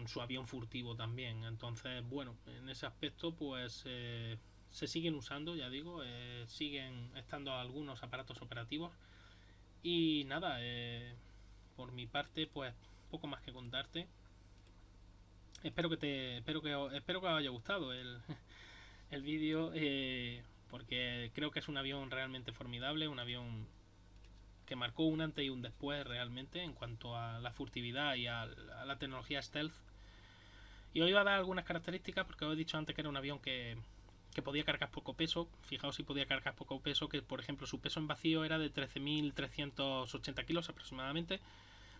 su avión furtivo también. Entonces, bueno, en ese aspecto pues se siguen usando, ya digo, siguen estando algunos aparatos operativos. Y nada, por mi parte, pues poco más que contarte. Espero que os haya gustado el vídeo, porque creo que es un avión realmente formidable, un avión que marcó un antes y un después realmente en cuanto a la furtividad y a la tecnología stealth. Y os iba a dar algunas características, porque os he dicho antes que era un avión que podía cargar poco peso. Fijaos si podía cargar poco peso, que por ejemplo su peso en vacío era de 13.380 kilos aproximadamente.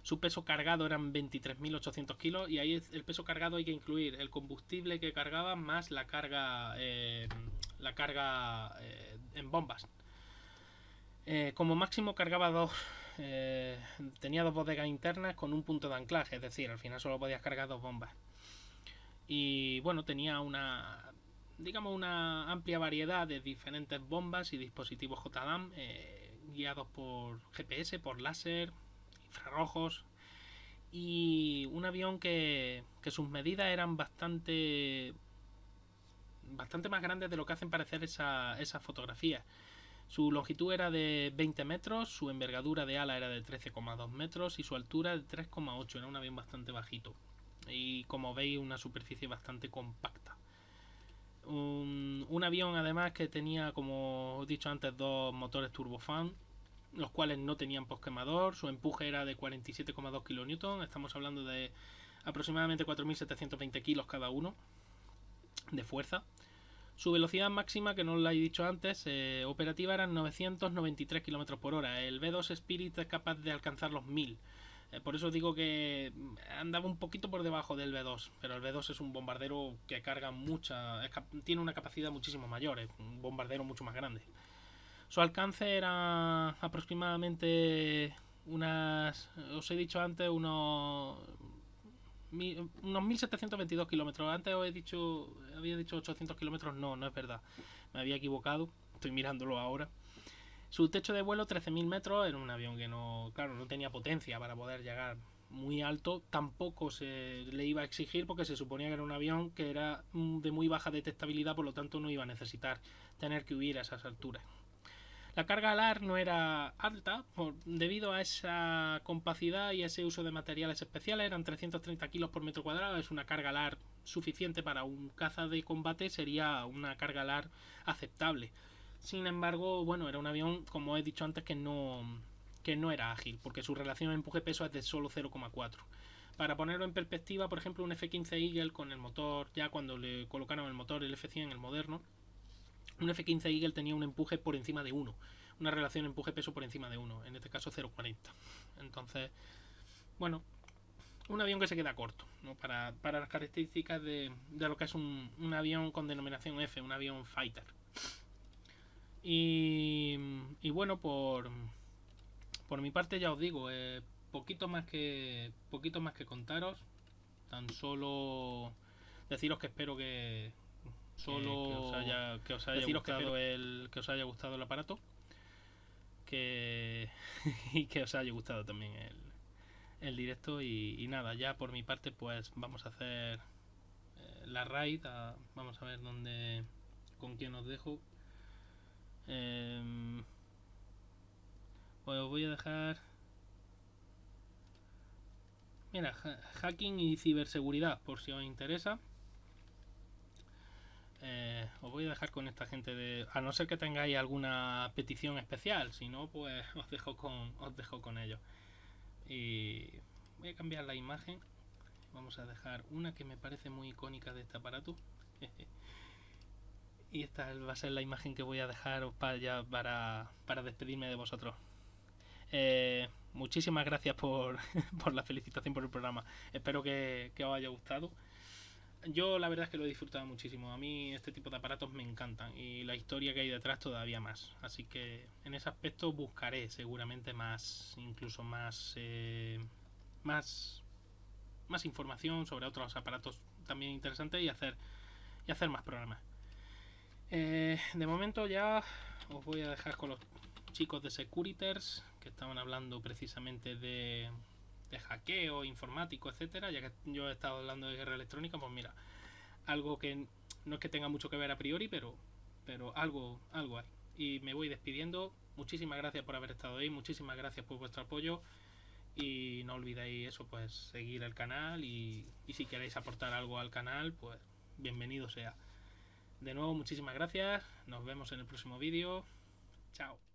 Su peso cargado eran 23.800 kilos y ahí el peso cargado hay que incluir el combustible que cargaba más la carga en bombas. Como máximo cargaba tenía 2 bodegas internas con un punto de anclaje, es decir, al final solo podías cargar 2 bombas. Y bueno, tenía una amplia variedad de diferentes bombas y dispositivos JDAM guiados por GPS, por láser, infrarrojos, y un avión que sus medidas eran bastante más grandes de lo que hacen parecer esas fotografías. Su longitud era de 20 metros, su envergadura de ala era de 13,2 metros y su altura de 3,8. Era un avión bastante bajito y, como veis, una superficie bastante compacta. Un avión además que tenía, como he dicho antes, 2 motores turbofan, los cuales no tenían posquemador. Su empuje era de 47,2 kN. Estamos hablando de aproximadamente 4.720 kilos cada uno de fuerza. Su velocidad máxima, que no la he dicho antes, operativa, eran 993 km por hora. El B-2 Spirit es capaz de alcanzar los 1000. Por eso digo que andaba un poquito por debajo del B-2, pero el B-2 es un bombardero que carga tiene una capacidad muchísimo mayor, es un bombardero mucho más grande. Su alcance era aproximadamente os he dicho antes, unos 1.722 kilómetros. Antes había dicho 800 kilómetros. No es verdad, me había equivocado, estoy mirándolo ahora. Su techo de vuelo 13.000 metros. Era un avión que no tenía potencia para poder llegar muy alto. Tampoco se le iba a exigir porque se suponía que era un avión que era de muy baja detectabilidad, por lo tanto no iba a necesitar tener que huir a esas alturas. La carga alar no era alta debido a esa compacidad y ese uso de materiales especiales. Eran 330 kilos por metro cuadrado. Es una carga alar suficiente para un caza de combate. Sería una carga alar aceptable. Sin embargo, bueno, era un avión, como he dicho antes, que no era ágil, porque su relación empuje-peso es de solo 0,4. Para ponerlo en perspectiva, por ejemplo, un F-15 Eagle con el motor, ya cuando le colocaron el motor, el F-100, el moderno, un F-15 Eagle tenía un empuje por encima de 1, una relación empuje-peso por encima de 1, en este caso 0,40. Entonces, bueno, un avión que se queda corto, ¿no? Para las características de lo que es un avión con denominación F, un avión fighter. Y bueno, por mi parte ya os digo, poquito más que contaros. Tan solo deciros que espero que os haya gustado el aparato, y que os haya gustado también el directo. Y nada, ya por mi parte pues vamos a hacer la raid. Vamos a ver con quién os dejo. Pues os voy a dejar, mira, hacking y ciberseguridad, por si os interesa. Os voy a dejar con esta gente, a no ser que tengáis alguna petición especial. Si no, pues os dejo con ellos. Y voy a cambiar la imagen. Vamos a dejar una que me parece muy icónica de este aparato. Y esta va a ser la imagen que voy a dejar para despedirme de vosotros. Muchísimas gracias por la felicitación por el programa. Espero que os haya gustado. Yo la verdad es que lo he disfrutado muchísimo. A mí este tipo de aparatos me encantan, y la historia que hay detrás todavía más. Así que en ese aspecto buscaré seguramente incluso más información sobre otros aparatos también interesantes, y hacer más programas. De momento ya os voy a dejar con los chicos de Securiters, que estaban hablando precisamente de hackeo informático, etcétera. Ya que yo he estado hablando de guerra electrónica, pues mira, algo que no es que tenga mucho que ver a priori, pero algo hay. Y me voy despidiendo. Muchísimas gracias por haber estado ahí, muchísimas gracias por vuestro apoyo, y no olvidéis eso, pues seguir el canal, y si queréis aportar algo al canal, pues bienvenido sea. De nuevo, muchísimas gracias. Nos vemos en el próximo vídeo. Chao.